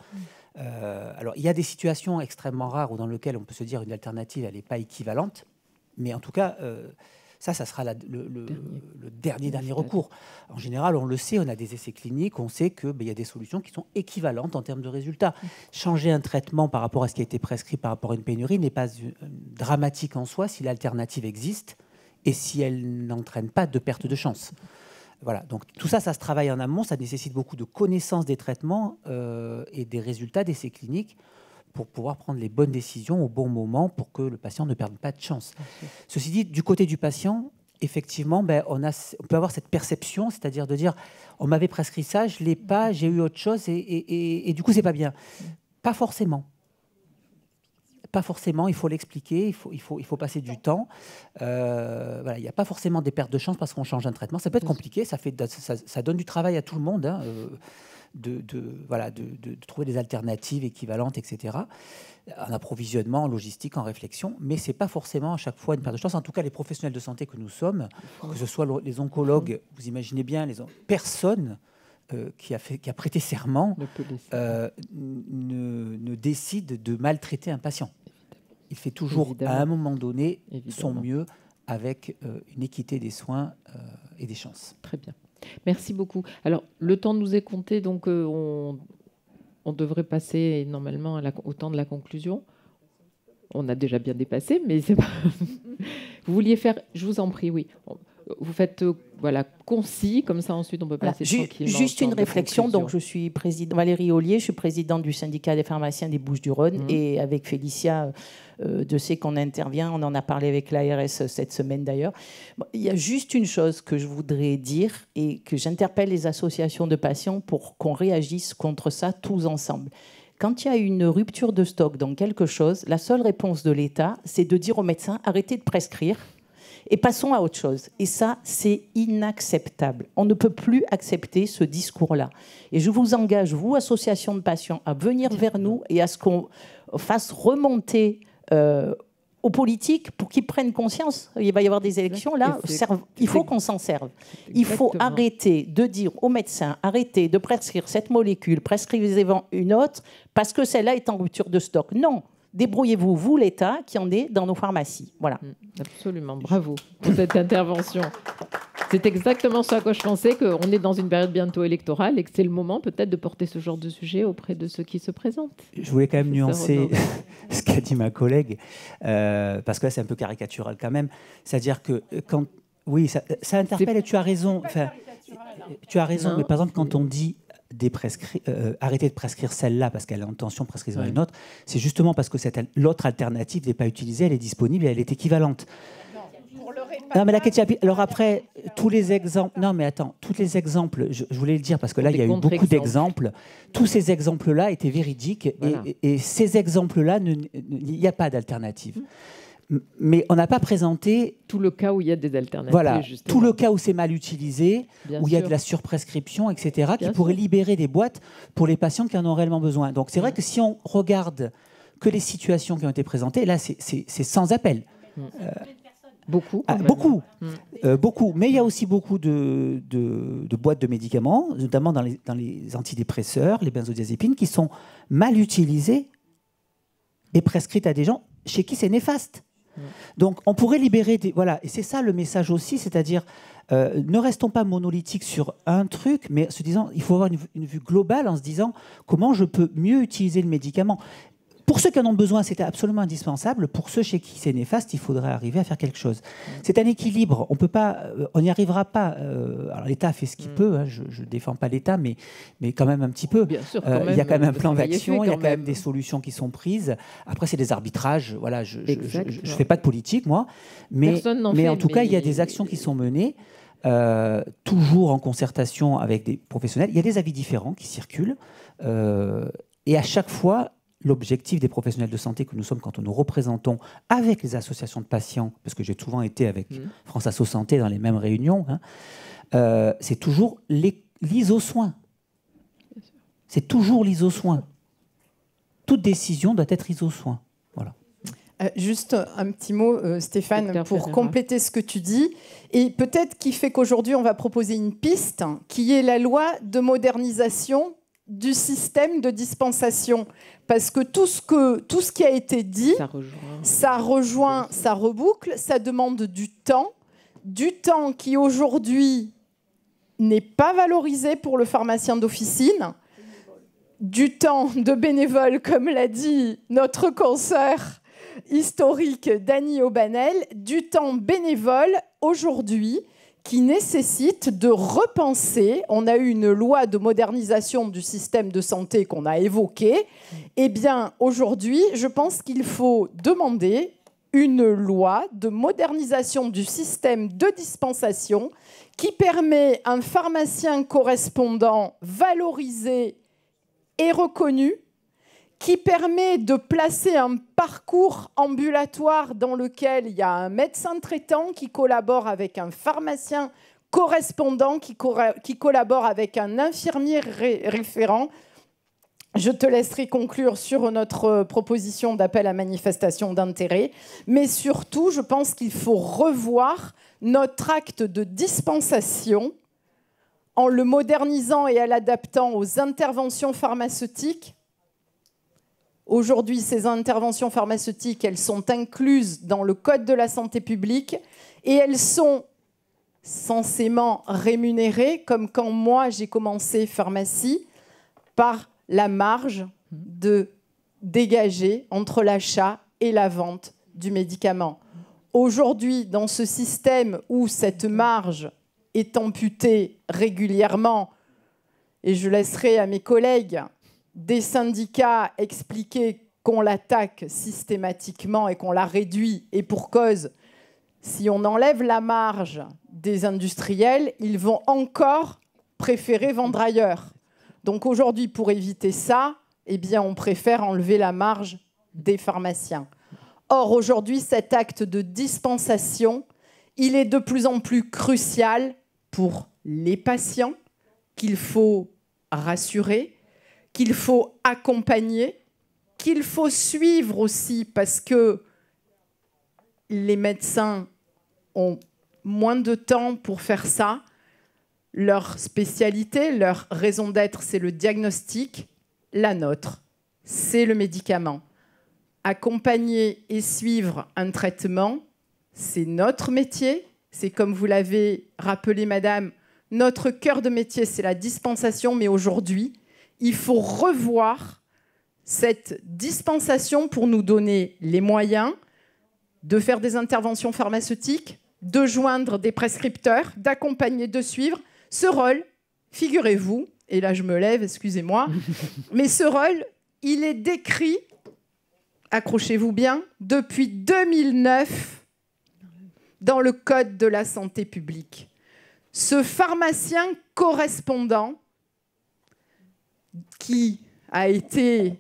Alors, il y a des situations extrêmement rares dans lesquelles on peut se dire une alternative, elle n'est pas équivalente, mais en tout cas, ça sera le dernier recours. En général, on le sait, on a des essais cliniques, on sait qu'il y a des solutions qui sont équivalentes en termes de résultats. Changer un traitement par rapport à ce qui a été prescrit par rapport à une pénurie n'est pas dramatique en soi si l'alternative existe et si elle n'entraîne pas de perte de chance. Voilà, donc tout ça, ça se travaille en amont, ça nécessite beaucoup de connaissance des traitements et des résultats d'essais cliniques pour pouvoir prendre les bonnes décisions au bon moment pour que le patient ne perde pas de chance. Ceci dit, du côté du patient, effectivement, on peut avoir cette perception, c'est-à-dire de dire on m'avait prescrit ça, je ne l'ai pas, j'ai eu autre chose et du coup, c'est pas bien. Pas forcément. Pas forcément, il faut l'expliquer, il faut passer du temps. Voilà, il n'y a pas forcément des pertes de chance parce qu'on change un traitement. Ça peut être compliqué, ça donne du travail à tout le monde, hein, de trouver des alternatives équivalentes, etc. En approvisionnement, en logistique, en réflexion, mais ce n'est pas forcément à chaque fois une perte de chance. En tout cas, les professionnels de santé que nous sommes, que ce soit les oncologues, vous imaginez bien, personne qui a prêté serment ne décide de maltraiter un patient. Il fait toujours, à un moment donné, son mieux avec une équité des soins et des chances. Très bien. Merci beaucoup. Alors, le temps nous est compté, donc on devrait passer normalement au temps de la conclusion. On a déjà bien dépassé, mais c'est pas... Vous vouliez faire... Je vous en prie, oui. Vous faites concis, comme ça ensuite on peut passer tranquillement. Juste une réflexion. Donc je suis Valérie Ollier, je suis présidente du syndicat des pharmaciens des Bouches-du-Rhône et avec Félicia de ce qu'on intervient, on en a parlé avec l'ARS cette semaine d'ailleurs. Bon, il y a juste une chose que je voudrais dire et que j'interpelle les associations de patients pour qu'on réagisse contre ça tous ensemble. Quand il y a une rupture de stock dans quelque chose, la seule réponse de l'État, c'est de dire aux médecins arrêtez de prescrire. Et passons à autre chose. Et ça, c'est inacceptable. On ne peut plus accepter ce discours-là. Et je vous engage, vous, associations de patients, à venir vers nous et à ce qu'on fasse remonter aux politiques pour qu'ils prennent conscience. Il va y avoir des élections, là. Il faut qu'on s'en serve. Il faut arrêter de dire aux médecins, arrêtez de prescrire cette molécule, prescrivez-en une autre, parce que celle-là est en rupture de stock. Non. Débrouillez-vous, vous, l'État, qui en est dans nos pharmacies. Voilà. Absolument. Bravo pour cette intervention. C'est exactement ce à quoi je pensais, qu'on est dans une période bientôt électorale et que c'est le moment peut-être de porter ce genre de sujet auprès de ceux qui se présentent. Je voulais quand même nuancer ce qu'a dit ma collègue, parce que là, c'est un peu caricatural quand même. C'est-à-dire que quand... Oui, ça interpelle et tu as raison. Enfin, tu as raison, mais par exemple, quand on dit... arrêter de prescrire celle-là parce qu'elle a intention de prescrire une autre, c'est justement parce que l'autre alternative n'est pas utilisée, elle est disponible et elle est équivalente. Non, mais alors après, tous les exemples... Non, mais attends, tous les exemples, je voulais le dire parce que là, il y a eu beaucoup d'exemples. Tous ces exemples-là étaient véridiques et ces exemples-là, il n'y a pas d'alternative. Mais on n'a pas présenté... Tout le cas où il y a des alternatives. Voilà, justement. tout le cas où c'est mal utilisé, où il y a de la surprescription, etc., qui pourrait libérer des boîtes pour les patients qui en ont réellement besoin. Donc c'est vrai que si on regarde que les situations qui ont été présentées, là, c'est sans appel. Beaucoup. Beaucoup. Mais il y a aussi beaucoup de boîtes de médicaments, notamment dans les antidépresseurs, les benzodiazépines, qui sont mal utilisées et prescrites à des gens chez qui c'est néfaste. Donc, on pourrait libérer des... Voilà, et c'est ça le message aussi, c'est-à-dire, ne restons pas monolithiques sur un truc, mais se disant, il faut avoir une vue globale en se disant comment je peux mieux utiliser le médicament. Pour ceux qui en ont besoin, c'était absolument indispensable. Pour ceux chez qui c'est néfaste, il faudrait arriver à faire quelque chose. C'est un équilibre. On n'y arrivera pas. Alors l'État fait ce qu'il peut. Hein, je ne défends pas l'État, mais quand même un petit peu. Bien sûr, il y a quand même un plan d'action. Il y a quand même des solutions qui sont prises. Après, c'est des arbitrages. Voilà, je ne fais pas de politique, moi. Mais en tout cas, il y a des actions qui sont menées. Toujours en concertation avec des professionnels. Il y a des avis différents qui circulent. Et à chaque fois... L'objectif des professionnels de santé que nous sommes quand nous représentons avec les associations de patients, parce que j'ai souvent été avec France Asso Santé dans les mêmes réunions, hein, c'est toujours l'iso-soin. C'est toujours l'iso-soin. Toute décision doit être iso-soin. Voilà. Juste un petit mot, Stéphane, pour compléter ce que tu dis. Et peut-être qui fait qu'aujourd'hui, on va proposer une piste qui est la loi de modernisation du système de dispensation. Parce que tout ce qui a été dit, ça rejoint, ça reboucle, ça demande du temps qui aujourd'hui n'est pas valorisé pour le pharmacien d'officine, du temps de bénévole, comme l'a dit notre consoeur historique Dany Aubanel, du temps bénévole aujourd'hui qui nécessite de repenser. On a eu une loi de modernisation du système de santé qu'on a évoquée. Eh bien, aujourd'hui, je pense qu'il faut demander une loi de modernisation du système de dispensation qui permet un pharmacien correspondant valorisé et reconnu, qui permet de placer un parcours ambulatoire dans lequel il y a un médecin traitant qui collabore avec un pharmacien correspondant, qui collabore avec un infirmier référent. Je te laisserai conclure sur notre proposition d'appel à manifestation d'intérêt. Mais surtout, je pense qu'il faut revoir notre acte de dispensation en le modernisant et en l'adaptant aux interventions pharmaceutiques. Aujourd'hui, ces interventions pharmaceutiques, elles sont incluses dans le Code de la santé publique et elles sont censément rémunérées, comme quand moi j'ai commencé pharmacie, par la marge dégagée entre l'achat et la vente du médicament. Aujourd'hui, dans ce système où cette marge est amputée régulièrement, et je laisserai à mes collègues des syndicats expliquer qu'on l'attaque systématiquement et qu'on la réduit, et pour cause, si on enlève la marge des industriels, ils vont encore préférer vendre ailleurs. Donc aujourd'hui, pour éviter ça, eh bien, on préfère enlever la marge des pharmaciens. Or, aujourd'hui, cet acte de dispensation, il est de plus en plus crucial pour les patients, qu'il faut rassurer, qu'il faut accompagner, qu'il faut suivre aussi, parce que les médecins ont moins de temps pour faire ça. Leur spécialité, leur raison d'être, c'est le diagnostic. La nôtre, c'est le médicament. Accompagner et suivre un traitement, c'est notre métier. C'est comme vous l'avez rappelé, madame, notre cœur de métier, c'est la dispensation. Mais aujourd'hui, il faut revoir cette dispensation pour nous donner les moyens de faire des interventions pharmaceutiques, de joindre des prescripteurs, d'accompagner, de suivre. Ce rôle, figurez-vous, et là je me lève, excusez-moi, mais ce rôle, il est décrit, accrochez-vous bien, depuis 2009 dans le Code de la santé publique. Ce pharmacien correspondant qui a été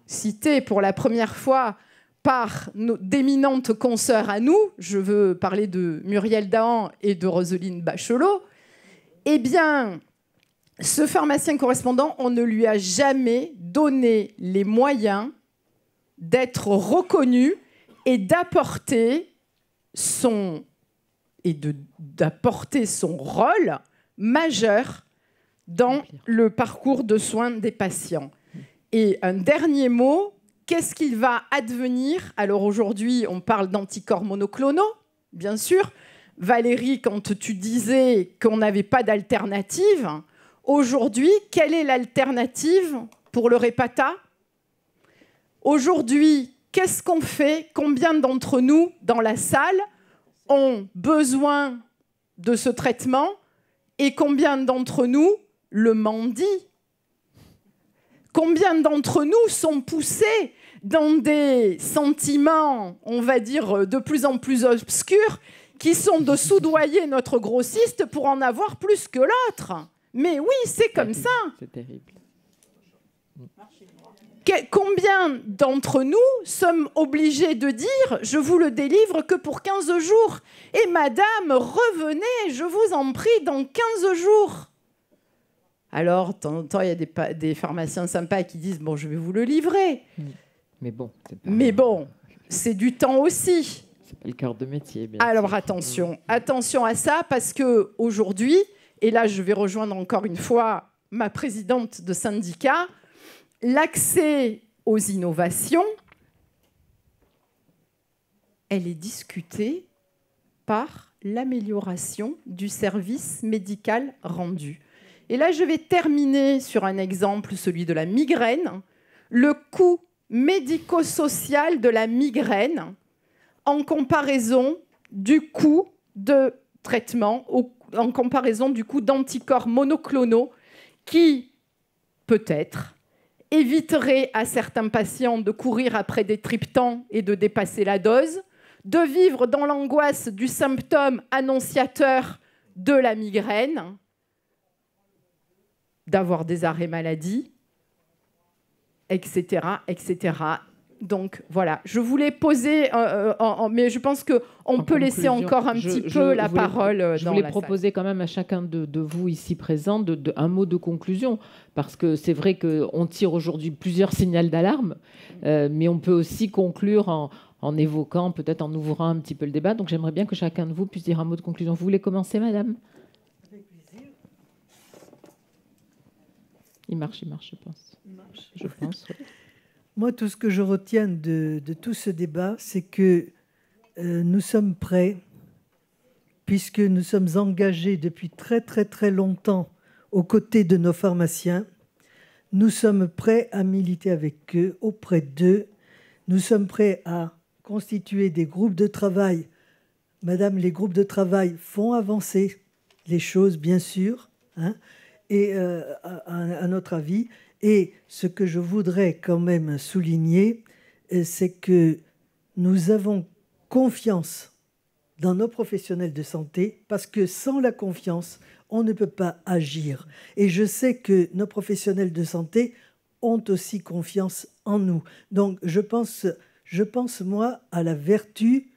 cité pour la première fois par d'éminentes consoeurs à nous, je veux parler de Muriel Dahan et de Roselyne Bachelot, eh bien, ce pharmacien correspondant, on ne lui a jamais donné les moyens d'être reconnu et d'apporter son rôle majeur dans le parcours de soins des patients. Et un dernier mot, qu'est-ce qu'il va advenir? Alors aujourd'hui, on parle d'anticorps monoclonaux, bien sûr. Valérie, quand tu disais qu'on n'avait pas d'alternative, aujourd'hui, quelle est l'alternative pour le Repata? Aujourd'hui, qu'est-ce qu'on fait? Combien d'entre nous, dans la salle, ont besoin de ce traitement? Et combien d'entre nous le mendient? Combien d'entre nous sont poussés dans des sentiments, on va dire, de plus en plus obscurs, qui sont de soudoyer notre grossiste pour en avoir plus que l'autre? Mais oui, c'est comme ça. C'est terrible. Combien d'entre nous sommes obligés de dire « je vous le délivre que pour 15 jours » et « madame, revenez, je vous en prie, dans 15 jours ». Alors, de temps en temps, il y a des pharmaciens sympas qui disent « bon, je vais vous le livrer ». Mais bon, c'est du temps aussi. C'est pas le cœur de métier. Alors attention à ça, parce qu'aujourd'hui, et là je vais rejoindre encore une fois ma présidente de syndicat, l'accès aux innovations, elle est discutée par l'amélioration du service médical rendu. Et là, je vais terminer sur un exemple, celui de la migraine. Le coût médico-social de la migraine en comparaison du coût de traitement en comparaison du coup d'anticorps monoclonaux qui, peut-être, éviteraient à certains patients de courir après des triptans et de dépasser la dose, de vivre dans l'angoisse du symptôme annonciateur de la migraine, d'avoir des arrêts maladie, etc., etc. Donc voilà, je voulais poser, mais je pense qu'on peut laisser encore un petit peu la parole. Je voulais proposer quand même à chacun de vous ici présents un mot de conclusion, parce que c'est vrai qu'on tire aujourd'hui plusieurs signaux d'alarme, mais on peut aussi conclure en évoquant, peut-être en ouvrant un petit peu le débat. Donc j'aimerais bien que chacun de vous puisse dire un mot de conclusion. Vous voulez commencer, madame ? Avec plaisir. Il marche, je pense. Je pense, oui. Moi, tout ce que je retiens de tout ce débat, c'est que nous sommes prêts, puisque nous sommes engagés depuis très, très, très longtemps aux côtés de nos pharmaciens. Nous sommes prêts à militer avec eux, auprès d'eux. Nous sommes prêts à constituer des groupes de travail. Madame, les groupes de travail font avancer les choses, bien sûr, hein, et à notre avis. Et ce que je voudrais quand même souligner, c'est que nous avons confiance dans nos professionnels de santé, parce que sans la confiance, on ne peut pas agir. Et je sais que nos professionnels de santé ont aussi confiance en nous. Donc je pense moi, à la vertu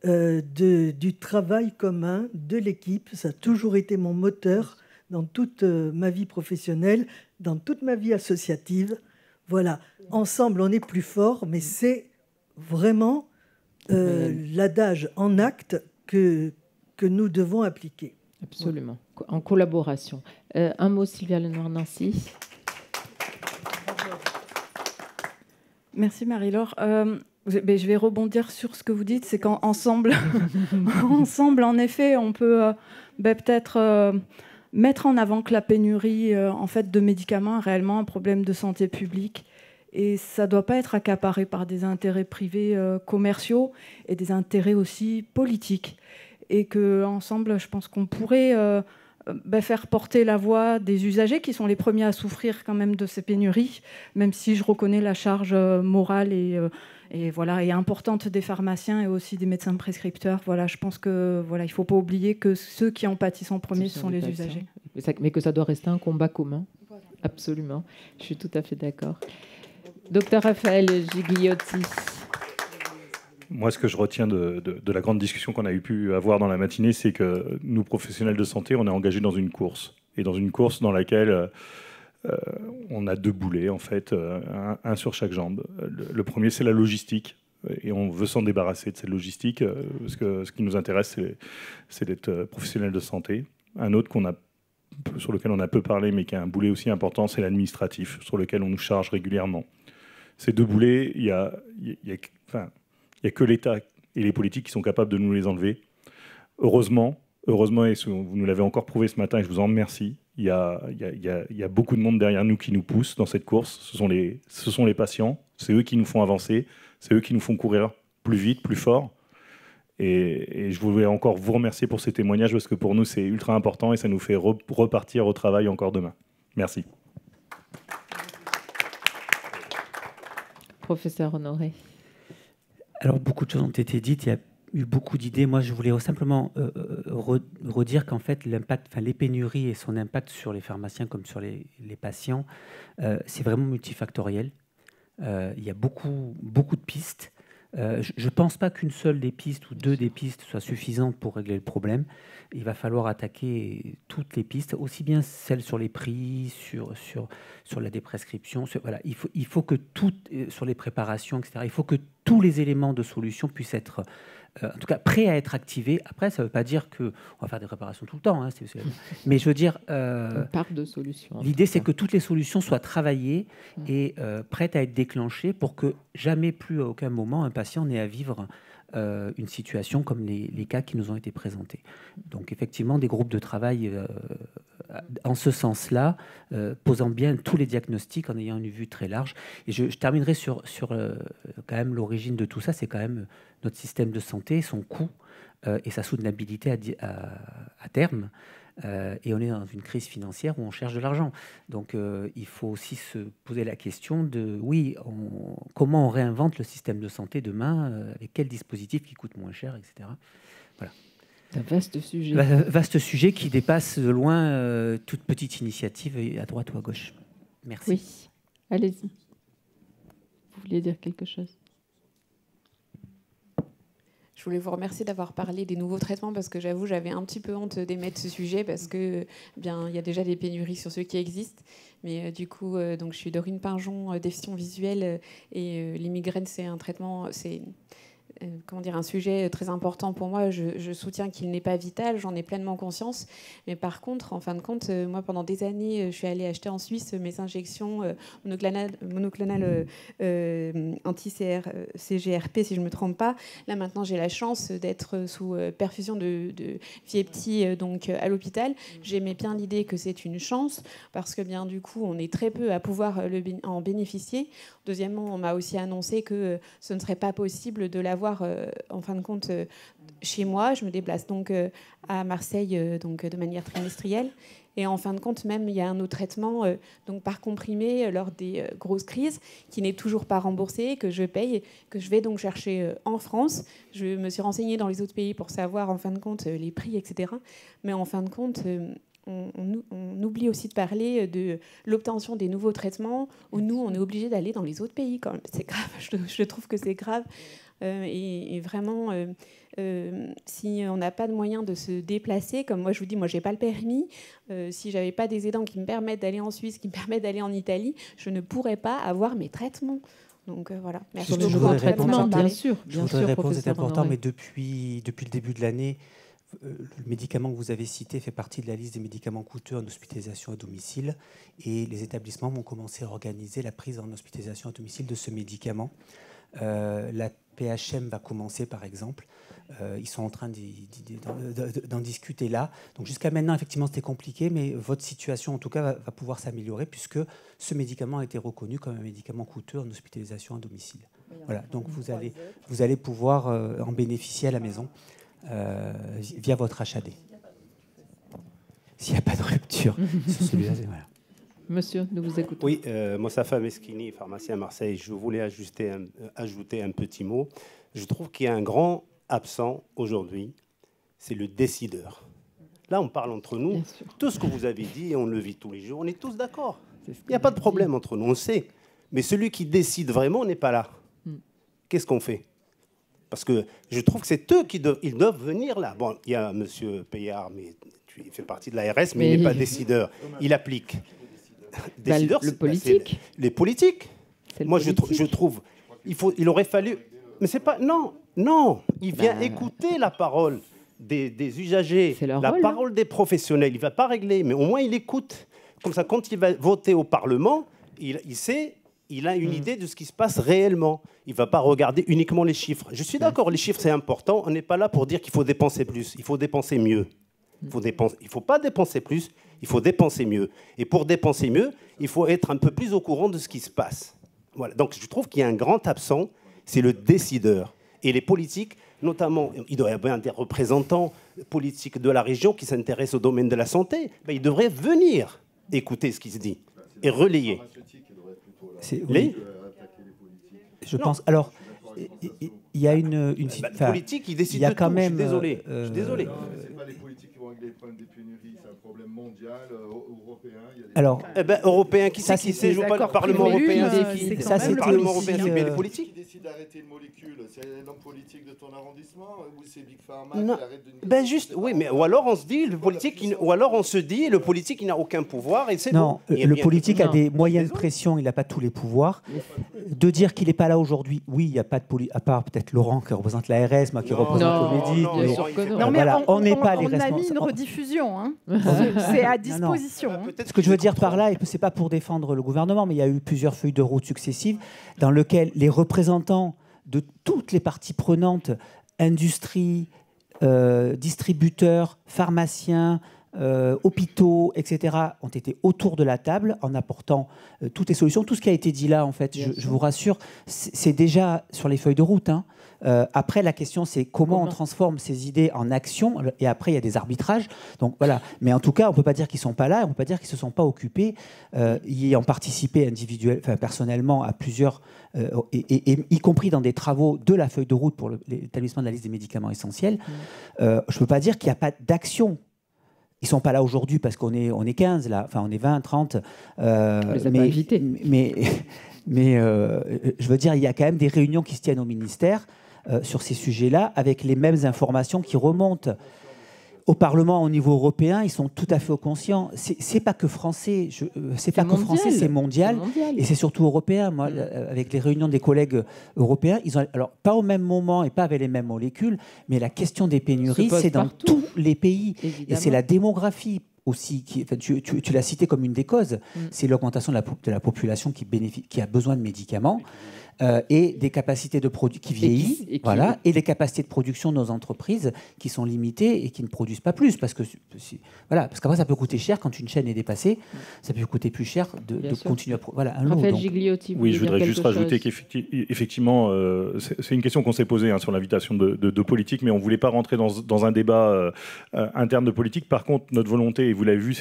du travail commun, de l'équipe. Ça a toujours été mon moteur dans toute ma vie professionnelle, dans toute ma vie associative. Voilà, ensemble, on est plus fort, mais c'est vraiment l'adage en acte que nous devons appliquer. Absolument, en collaboration. Un mot, Sylvia Lenoir-Nancy. Merci Marie-Laure. Je vais rebondir sur ce que vous dites, c'est qu'ensemble, ensemble, en effet, on peut peut-être mettre en avant que la pénurie en fait, de médicaments est réellement un problème de santé publique, et ça ne doit pas être accaparé par des intérêts privés commerciaux et des intérêts aussi politiques. Et qu'ensemble, je pense qu'on pourrait faire porter la voix des usagers qui sont les premiers à souffrir quand même de ces pénuries, même si je reconnais la charge morale et importante des pharmaciens et aussi des médecins prescripteurs. Voilà, je pense que il faut pas oublier que ceux qui en pâtissent en premier, ce sont les usagers. Mais que ça doit rester un combat commun. Voilà. Absolument, je suis tout à fait d'accord. Docteur Raphaël Gigliotti. Moi, ce que je retiens de la grande discussion qu'on a pu avoir dans la matinée, c'est que nous, professionnels de santé, on est engagés dans une course. Et dans une course dans laquelle on a deux boulets, en fait, un sur chaque jambe. Le premier, c'est la logistique. Et on veut s'en débarrasser de cette logistique, parce que ce qui nous intéresse, c'est d'être professionnel de santé. Un autre sur lequel on a peu parlé, mais qui a un boulet aussi important, c'est l'administratif, sur lequel on nous charge régulièrement. Ces deux boulets, il y a que l'État et les politiques qui sont capables de nous les enlever. Heureusement, et vous nous l'avez encore prouvé ce matin, et je vous en remercie, il y a beaucoup de monde derrière nous qui nous pousse dans cette course. Ce sont les patients, c'est eux qui nous font avancer, c'est eux qui nous font courir plus vite, plus fort. Et je voulais encore vous remercier pour ces témoignages, parce que pour nous, c'est ultra important et ça nous fait repartir au travail encore demain. Merci. Professeur Honoré. Alors, beaucoup de choses ont été dites. Il y a eu beaucoup d'idées. Moi, je voulais simplement redire qu'en fait, les pénuries et son impact sur les pharmaciens comme sur les patients, c'est vraiment multifactoriel. Il y a beaucoup de pistes. Je ne pense pas qu'une seule des pistes ou deux des pistes soient suffisantes pour régler le problème. Il va falloir attaquer toutes les pistes, aussi bien celles sur les prix, sur la déprescription. Il faut que tout, sur les préparations, etc., il faut que tous les éléments de solution puissent être, en tout cas, prêts à être activés. Après, ça ne veut pas dire qu'on va faire des préparations tout le temps. Hein, mais je veux dire... un parc de solutions. L'idée, c'est que toutes les solutions soient travaillées et prêtes à être déclenchées pour que jamais plus, à aucun moment, un patient n'ait à vivre une situation comme les cas qui nous ont été présentés. Donc effectivement, des groupes de travail en ce sens-là, posant bien tous les diagnostics en ayant une vue très large. Et je terminerai sur quand même l'origine de tout ça, c'est quand même notre système de santé, son coût et sa soutenabilité à terme. Et on est dans une crise financière où on cherche de l'argent. Donc il faut aussi se poser la question de, comment on réinvente le système de santé demain, avec quel dispositif qui coûte moins cher, etc. Voilà. C'est un vaste sujet. Vaste sujet qui dépasse de loin toute petite initiative à droite ou à gauche. Merci. Oui, allez-y. Vous vouliez dire quelque chose ? Je voulais vous remercier d'avoir parlé des nouveaux traitements parce que j'avoue, j'avais un petit peu honte d'émettre ce sujet parce que bien, il y a déjà des pénuries sur ceux qui existent. Mais du coup, donc, je suis Dorine Pinjon, déficience visuelle et les migraines, c'est un traitement, c'est un sujet très important pour moi. Je soutiens qu'il n'est pas vital, j'en ai pleinement conscience. Mais par contre, en fin de compte, moi, pendant des années, je suis allée acheter en Suisse mes injections monoclonales anti-CGRP, si je ne me trompe pas. Là, maintenant, j'ai la chance d'être sous perfusion de Vyepti donc à l'hôpital. J'aimais bien l'idée que c'est une chance parce que, bien, du coup, on est très peu à pouvoir en bénéficier. Deuxièmement, on m'a aussi annoncé que ce ne serait pas possible de l'avoir en fin de compte chez moi. Je me déplace donc à Marseille donc de manière trimestrielle. Et en fin de compte, même, il y a un autre traitement donc par comprimé lors des grosses crises qui n'est toujours pas remboursé, que je paye, que je vais donc chercher en France. Je me suis renseignée dans les autres pays pour savoir en fin de compte les prix, etc. Mais en fin de compte... On oublie aussi de parler de l'obtention des nouveaux traitements où nous, on est obligé d'aller dans les autres pays. Quand même. C'est grave, je trouve que c'est grave. Et vraiment, si on n'a pas de moyen de se déplacer, comme moi je vous dis, moi je n'ai pas le permis, si je n'avais pas des aidants qui me permettent d'aller en Suisse, qui me permettent d'aller en Italie, je ne pourrais pas avoir mes traitements. Donc voilà, merci beaucoup. Je voudrais répondre, bien sûr. Je voudrais répondre, c'est important, mais depuis le début de l'année, le médicament que vous avez cité fait partie de la liste des médicaments coûteux en hospitalisation à domicile et les établissements vont commencer à organiser la prise en hospitalisation à domicile de ce médicament. La PHM va commencer, par exemple. Ils sont en train d'en discuter là. Donc jusqu'à maintenant, effectivement, c'était compliqué, mais votre situation, en tout cas, va pouvoir s'améliorer puisque ce médicament a été reconnu comme un médicament coûteux en hospitalisation à domicile. Voilà. Donc vous allez pouvoir en bénéficier à la maison. Via votre HAD. S'il n'y a pas de rupture sur celui-là, voilà. Monsieur, nous vous écoutons. Oui, Mostafa Meskini, pharmacien à Marseille. Je voulais ajouter un petit mot. Je trouve qu'il y a un grand absent aujourd'hui, c'est le décideur. Là, on parle entre nous. Tout ce que vous avez dit, on le vit tous les jours, on est tous d'accord. Il n'y a pas de problème entre nous, on sait. Mais celui qui décide vraiment n'est pas là. Qu'est-ce qu'on fait ? Parce que je trouve que c'est eux qui doivent venir là. Bon, il y a M. Payard, mais il fait partie de l'ARS, mais il n'est pas décideur. Il applique. Décideur, le politique. Les politiques. Moi, je trouve, il aurait fallu... Mais c'est pas... Non. Il vient écouter la parole des usagers, la parole des professionnels. Il ne va pas régler, mais au moins il écoute. Comme ça, quand il va voter au Parlement, il sait... Il a une idée de ce qui se passe réellement. Il ne va pas regarder uniquement les chiffres. Je suis d'accord, les chiffres, c'est important. On n'est pas là pour dire qu'il faut dépenser plus. Il faut dépenser mieux. Il ne faut pas dépenser plus, il faut dépenser mieux. Et pour dépenser mieux, il faut être un peu plus au courant de ce qui se passe. Voilà. Donc je trouve qu'il y a un grand absent, c'est le décideur. Et les politiques, notamment, il doit y avoir des représentants politiques de la région qui s'intéressent au domaine de la santé. Ben, ils devraient venir écouter ce qui se dit et relayer. Oui. Je pense. Alors, il y a une politique qui décide il y a de quand tout. Même, je suis désolé. C'est pas les politiques qui vont régler les problèmes des pénuries, c'est un problème mondial, européen. Alors, européen, qui c'est qui sait? Je vois le Parlement européen. Ça, c'est le Parlement européen, c'est bien les politiques. Qui décide d'arrêter une molécule? C'est l'homme politique de ton arrondissement ou c'est Big Pharma qui arrête de... Ben juste, oui, mais ou alors on se dit le politique, ou alors on se dit le politique il n'a aucun pouvoir et c'est non. Le politique a des moyens de pression, il n'a pas tous les pouvoirs. De dire qu'il n'est pas là aujourd'hui, oui, il n'y a pas de politique, à part peut-être Laurent qui représente l'ARS, moi qui représente le Médic. Non, mais on n'est pas les responsables. On a mis une rediffusion, hein. C'est à disposition. Non. Ce que je veux dire par là, et c'est pas pour défendre le gouvernement, mais il y a eu plusieurs feuilles de route successives dans lesquelles les représentants de toutes les parties prenantes, industrie, distributeurs, pharmaciens, hôpitaux, etc., ont été autour de la table en apportant toutes les solutions. Tout ce qui a été dit là, en fait, je vous rassure, c'est déjà sur les feuilles de route. Hein. Après, la question, c'est comment on transforme ces idées en action. Et après, il y a des arbitrages. Donc voilà. Mais en tout cas, on ne peut pas dire qu'ils ne sont pas là. Et on ne peut pas dire qu'ils ne se sont pas occupés, y ayant participé personnellement à plusieurs, y compris dans des travaux de la feuille de route pour l'établissement de la liste des médicaments essentiels. Je ne peux pas dire qu'il n'y a pas d'action. Ils ne sont pas là aujourd'hui parce qu'on est 15, là. Enfin, on est 20, 30. On les a pas invités. Mais je veux dire, il y a quand même des réunions qui se tiennent au ministère sur ces sujets-là, avec les mêmes informations qui remontent au Parlement au niveau européen. Ils sont tout à fait conscients. C'est pas que français, c'est mondial, et c'est surtout européen. Moi, avec les réunions des collègues européens, ils ont, alors pas au même moment et pas avec les mêmes molécules, mais la question des pénuries, c'est dans tous les pays, évidemment. Et c'est la démographie aussi, tu l'as cité comme une des causes, c'est l'augmentation de la population qui a besoin de médicaments. Et des capacités de production qui vieillissent, et des capacités de production de nos entreprises qui sont limitées et qui ne produisent pas plus, parce qu'après ça peut coûter cher quand une chaîne est dépassée, ça peut coûter plus cher de continuer à un lot. Raphaël Gigliotti, oui, je voudrais juste rajouter qu'effectivement, c'est une question qu'on s'est posée sur l'invitation de politique, mais on ne voulait pas rentrer dans un débat interne de politique. Par contre, notre volonté, et vous l'avez vu,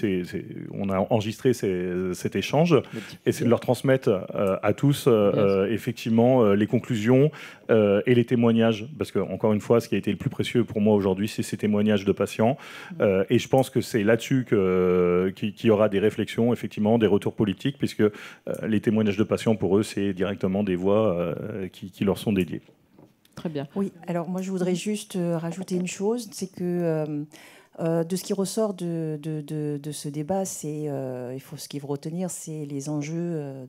on a enregistré cet échange, et c'est de leur transmettre à tous effectivement les conclusions et les témoignages, parce que encore une fois, ce qui a été le plus précieux pour moi aujourd'hui, c'est ces témoignages de patients, et je pense que c'est là-dessus qu'il y aura des réflexions, effectivement, des retours politiques, puisque les témoignages de patients, pour eux, c'est directement des voix qui leur sont dédiées. Très bien. Oui, alors moi je voudrais juste rajouter une chose, c'est que de ce qui ressort de ce débat, ce qu'il faut retenir, c'est les enjeux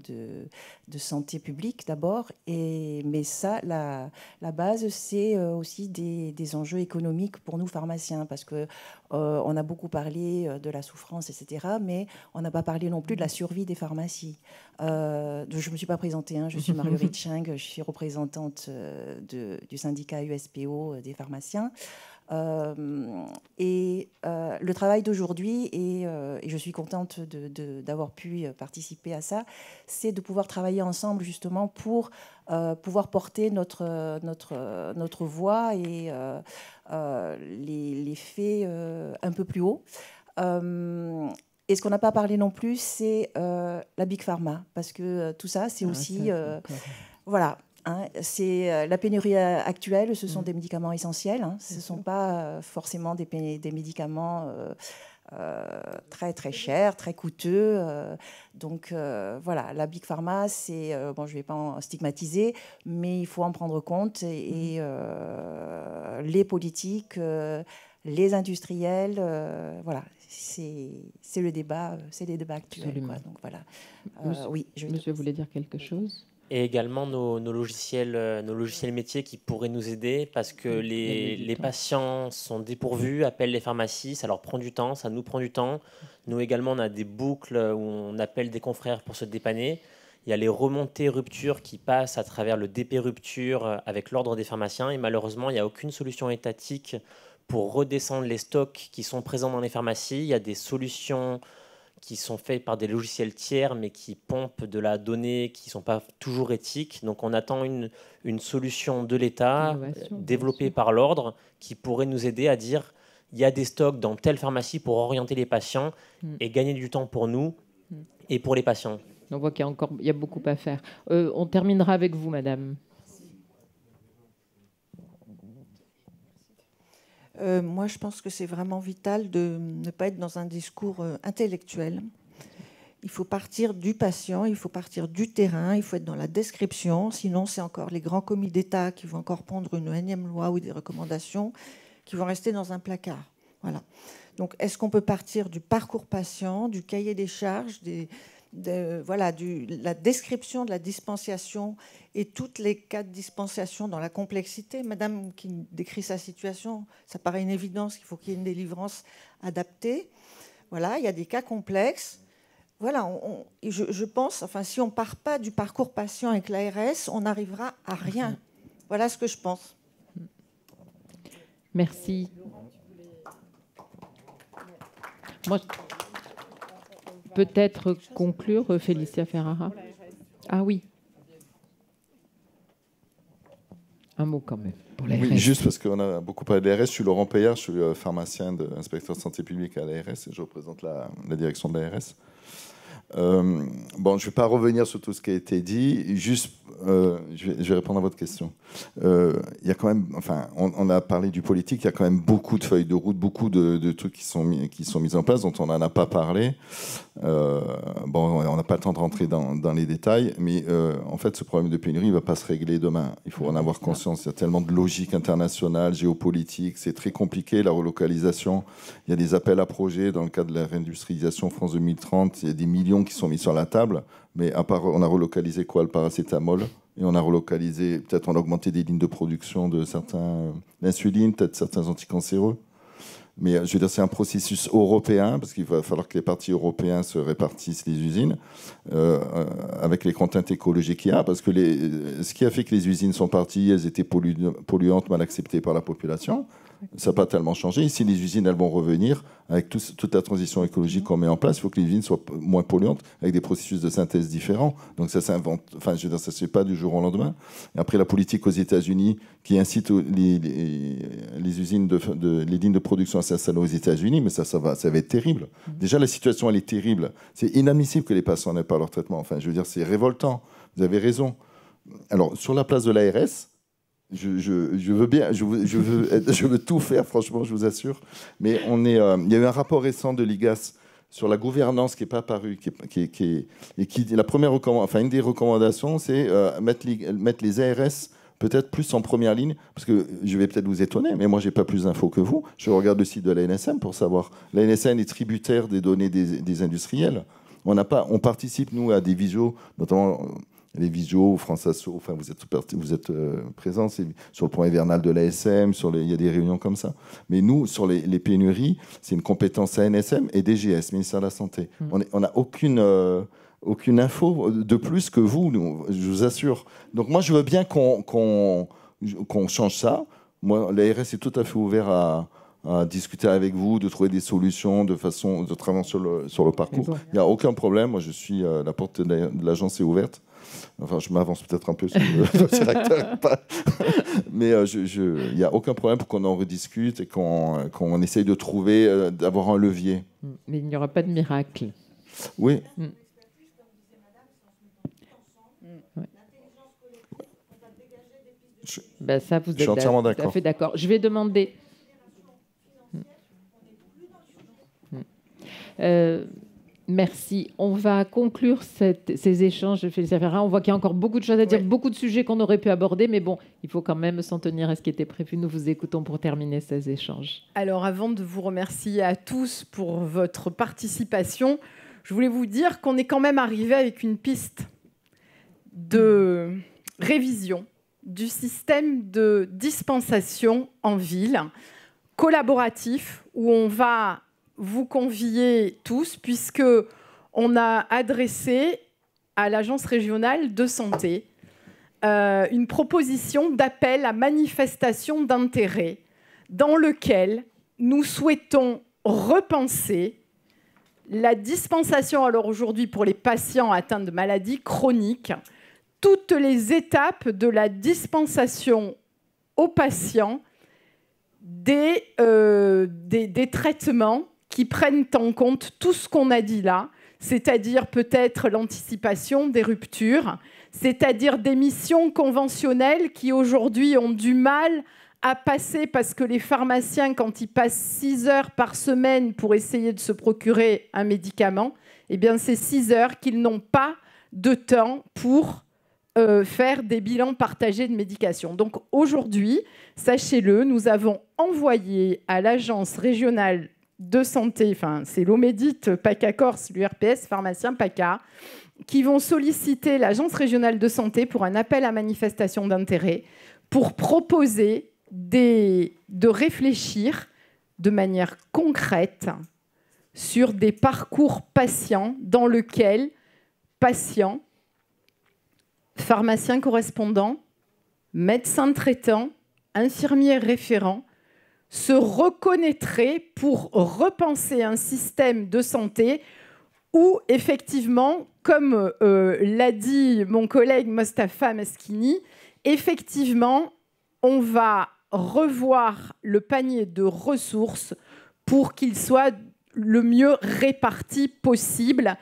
de santé publique d'abord, mais ça, la base, c'est aussi des enjeux économiques pour nous pharmaciens, parce que on a beaucoup parlé de la souffrance, etc., mais on n'a pas parlé non plus de la survie des pharmacies. Je ne me suis pas présentée, je suis Marguerite Cheng, je suis représentante du syndicat USPO des pharmaciens. Le travail d'aujourd'hui, et je suis contente d'avoir pu participer à ça, c'est de pouvoir travailler ensemble justement pour pouvoir porter notre voix et les faits un peu plus haut. Et ce qu'on n'a pas parlé non plus, c'est la Big Pharma, parce que tout ça, c'est aussi... voilà. C'est la pénurie actuelle, ce sont des médicaments essentiels. Ce ne sont pas forcément des médicaments très très chers, très coûteux. Donc voilà, la Big Pharma, c'est bon, je ne vais pas en stigmatiser, mais il faut en prendre compte. Et les politiques, les industriels, voilà, c'est le débat, c'est les débats actuels. Quoi. Donc voilà. Monsieur voulait dire quelque chose? Et également nos logiciels métiers qui pourraient nous aider, parce que les patients sont dépourvus, appellent les pharmacies, ça leur prend du temps, ça nous prend du temps. Nous également, on a des boucles où on appelle des confrères pour se dépanner. Il y a les remontées ruptures qui passent à travers le DP rupture avec l'ordre des pharmaciens, et malheureusement, il n'y a aucune solution étatique pour redescendre les stocks qui sont présents dans les pharmacies. Il y a des solutions qui sont faits par des logiciels tiers, mais qui pompent de la donnée qui ne sont pas toujours éthiques. Donc on attend une solution de l'État, développée par l'ordre, qui pourrait nous aider à dire il y a des stocks dans telle pharmacie pour orienter les patients et gagner du temps pour nous et pour les patients. On voit qu'il y a beaucoup à faire. On terminera avec vous, madame. Moi, je pense que c'est vraiment vital de ne pas être dans un discours intellectuel. Il faut partir du patient, il faut partir du terrain, il faut être dans la description. Sinon, c'est encore les grands comités d'État qui vont encore prendre une énième loi ou des recommandations qui vont rester dans un placard. Voilà. Donc, est-ce qu'on peut partir du parcours patient, du cahier des charges, la description de la dispensation et toutes les cas de dispensation dans la complexité. Madame qui décrit sa situation, ça paraît une évidence qu'il faut qu'il y ait une délivrance adaptée. Voilà, il y a des cas complexes. Voilà, je pense, enfin, si on ne part pas du parcours patient avec l'ARS, on n'arrivera à rien. Voilà ce que je pense. Merci. Moi, peut-être conclure, Félicia Ferrara. Ah oui. Un mot quand même pour l'ARS. Oui, juste parce qu'on a beaucoup parlé de l'ARS. Je suis Laurent Payard, je suis pharmacien, inspecteur de santé publique à l'ARS et je représente la direction de l'ARS. Bon, je ne vais pas revenir sur tout ce qui a été dit, juste je vais répondre à votre question. Il y a quand même, enfin, on a parlé du politique, il y a quand même beaucoup de feuilles de route, beaucoup de trucs qui sont mis en place, dont on n'en a pas parlé. Bon, on n'a pas le temps de rentrer dans les détails, mais en fait, ce problème de pénurie ne va pas se régler demain. Il faut en avoir conscience. Il y a tellement de logique internationale, géopolitique, c'est très compliqué, la relocalisation. Il y a des appels à projets dans le cadre de la réindustrialisation France 2030. Il y a des millions qui sont mis sur la table, mais à part, on a relocalisé quoi? Le paracétamol, et on a relocalisé, peut-être on a augmenté des lignes de production de certains insulines, peut-être certains anticancéreux. Mais je veux dire, c'est un processus européen, parce qu'il va falloir que les partis européens se répartissent les usines, avec les contraintes écologiques qu'il y a, parce que ce qui a fait que les usines sont parties, elles étaient polluantes, mal acceptées par la population. Ça n'a pas tellement changé. Ici, les usines, elles vont revenir avec toute la transition écologique qu'on met en place. Il faut que les usines soient moins polluantes, avec des processus de synthèse différents. Donc ça s'invente. Enfin, je veux dire, ça ne se fait pas du jour au lendemain. Et après, la politique aux États-Unis qui incite les usines, les lignes de production à s'installer aux États-Unis, mais ça va être terrible. Déjà, la situation, elle est terrible. C'est inadmissible que les patients n'aient pas leur traitement. Enfin, je veux dire, c'est révoltant. Vous avez raison. Alors, sur la place de l'ARS, je veux bien, je veux tout faire, franchement, je vous assure. Mais il y a eu un rapport récent de l'IGAS sur la gouvernance qui n'est pas apparu, la première une des recommandations, c'est mettre les ARS peut-être plus en première ligne, parce que je vais peut-être vous étonner, mais moi, je n'ai pas plus d'infos que vous. Je regarde le site de l'ANSM pour savoir. L'ANSM est tributaire des données des industriels. On participe, nous, à des visios, notamment les visios, France Asso, enfin, vous êtes présents sur le point hivernal de l'ASM, il y a des réunions comme ça. Mais nous, sur les pénuries, c'est une compétence ANSM et DGS, ministère de la Santé. On n'a aucune info de plus que vous, je vous assure. Donc moi, je veux bien qu'on change ça. Moi, l'ARS est tout à fait ouvert à discuter avec vous, de trouver des solutions, de façon de travailler sur le parcours. Il n'y a aucun problème. Moi, la porte de l'agence est ouverte. Enfin, je m'avance peut-être un peu sur le directeur, mais il n'y a aucun problème pour qu'on en rediscute et qu'on essaye de trouver, d'avoir un levier. Mais il n'y aura pas de miracle. Oui. Ça, vous êtes entièrement d'accord. Tout à fait d'accord. Je vais demander. Merci. On va conclure ces échanges, Félicia Ferrara. On voit qu'il y a encore beaucoup de choses à dire, beaucoup de sujets qu'on aurait pu aborder, mais bon, il faut quand même s'en tenir à ce qui était prévu. Nous vous écoutons pour terminer ces échanges. Alors, avant de vous remercier à tous pour votre participation, je voulais vous dire qu'on est quand même arrivé avec une piste de révision du système de dispensation en ville, collaboratif, où on va vous convier tous, puisque on a adressé à l'Agence régionale de santé une proposition d'appel à manifestation d'intérêt dans lequel nous souhaitons repenser la dispensation, alors aujourd'hui pour les patients atteints de maladies chroniques, toutes les étapes de la dispensation aux patients des traitements qui prennent en compte tout ce qu'on a dit là, c'est-à-dire peut-être l'anticipation des ruptures, c'est-à-dire des missions conventionnelles qui aujourd'hui ont du mal à passer parce que les pharmaciens, quand ils passent 6 heures par semaine pour essayer de se procurer un médicament, eh bien c'est 6 heures qu'ils n'ont pas de temps pour faire des bilans partagés de médication. Donc aujourd'hui, sachez-le, nous avons envoyé à l'Agence régionale de santé, enfin c'est l'Omédite, PACA Corse, l'URPS, pharmacien PACA, qui vont solliciter l'Agence régionale de santé pour un appel à manifestation d'intérêt pour proposer de réfléchir de manière concrète sur des parcours patients dans lesquels patients, pharmaciens correspondants, médecins traitants, infirmiers référents se reconnaîtraient pour repenser un système de santé où, effectivement, comme l'a dit mon collègue Mostafa Maskini, effectivement, on va revoir le panier de ressources pour qu'il soit le mieux réparti possible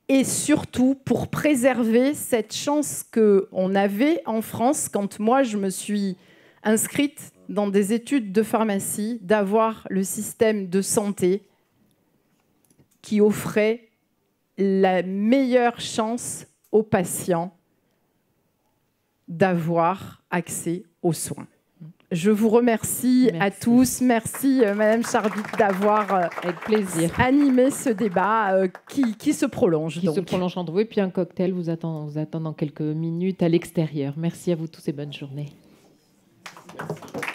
et surtout pour préserver cette chance qu'on avait en France quand moi je me suis inscrite dans des études de pharmacie, d'avoir le système de santé qui offrait la meilleure chance aux patients d'avoir accès aux soins. Je vous remercie à tous. Merci, Madame Charbit, d'avoir avec plaisir animé ce débat qui se prolonge. Qui se prolonge entre vous. Et puis un cocktail vous attend dans quelques minutes à l'extérieur. Merci à vous tous et bonne journée. Merci.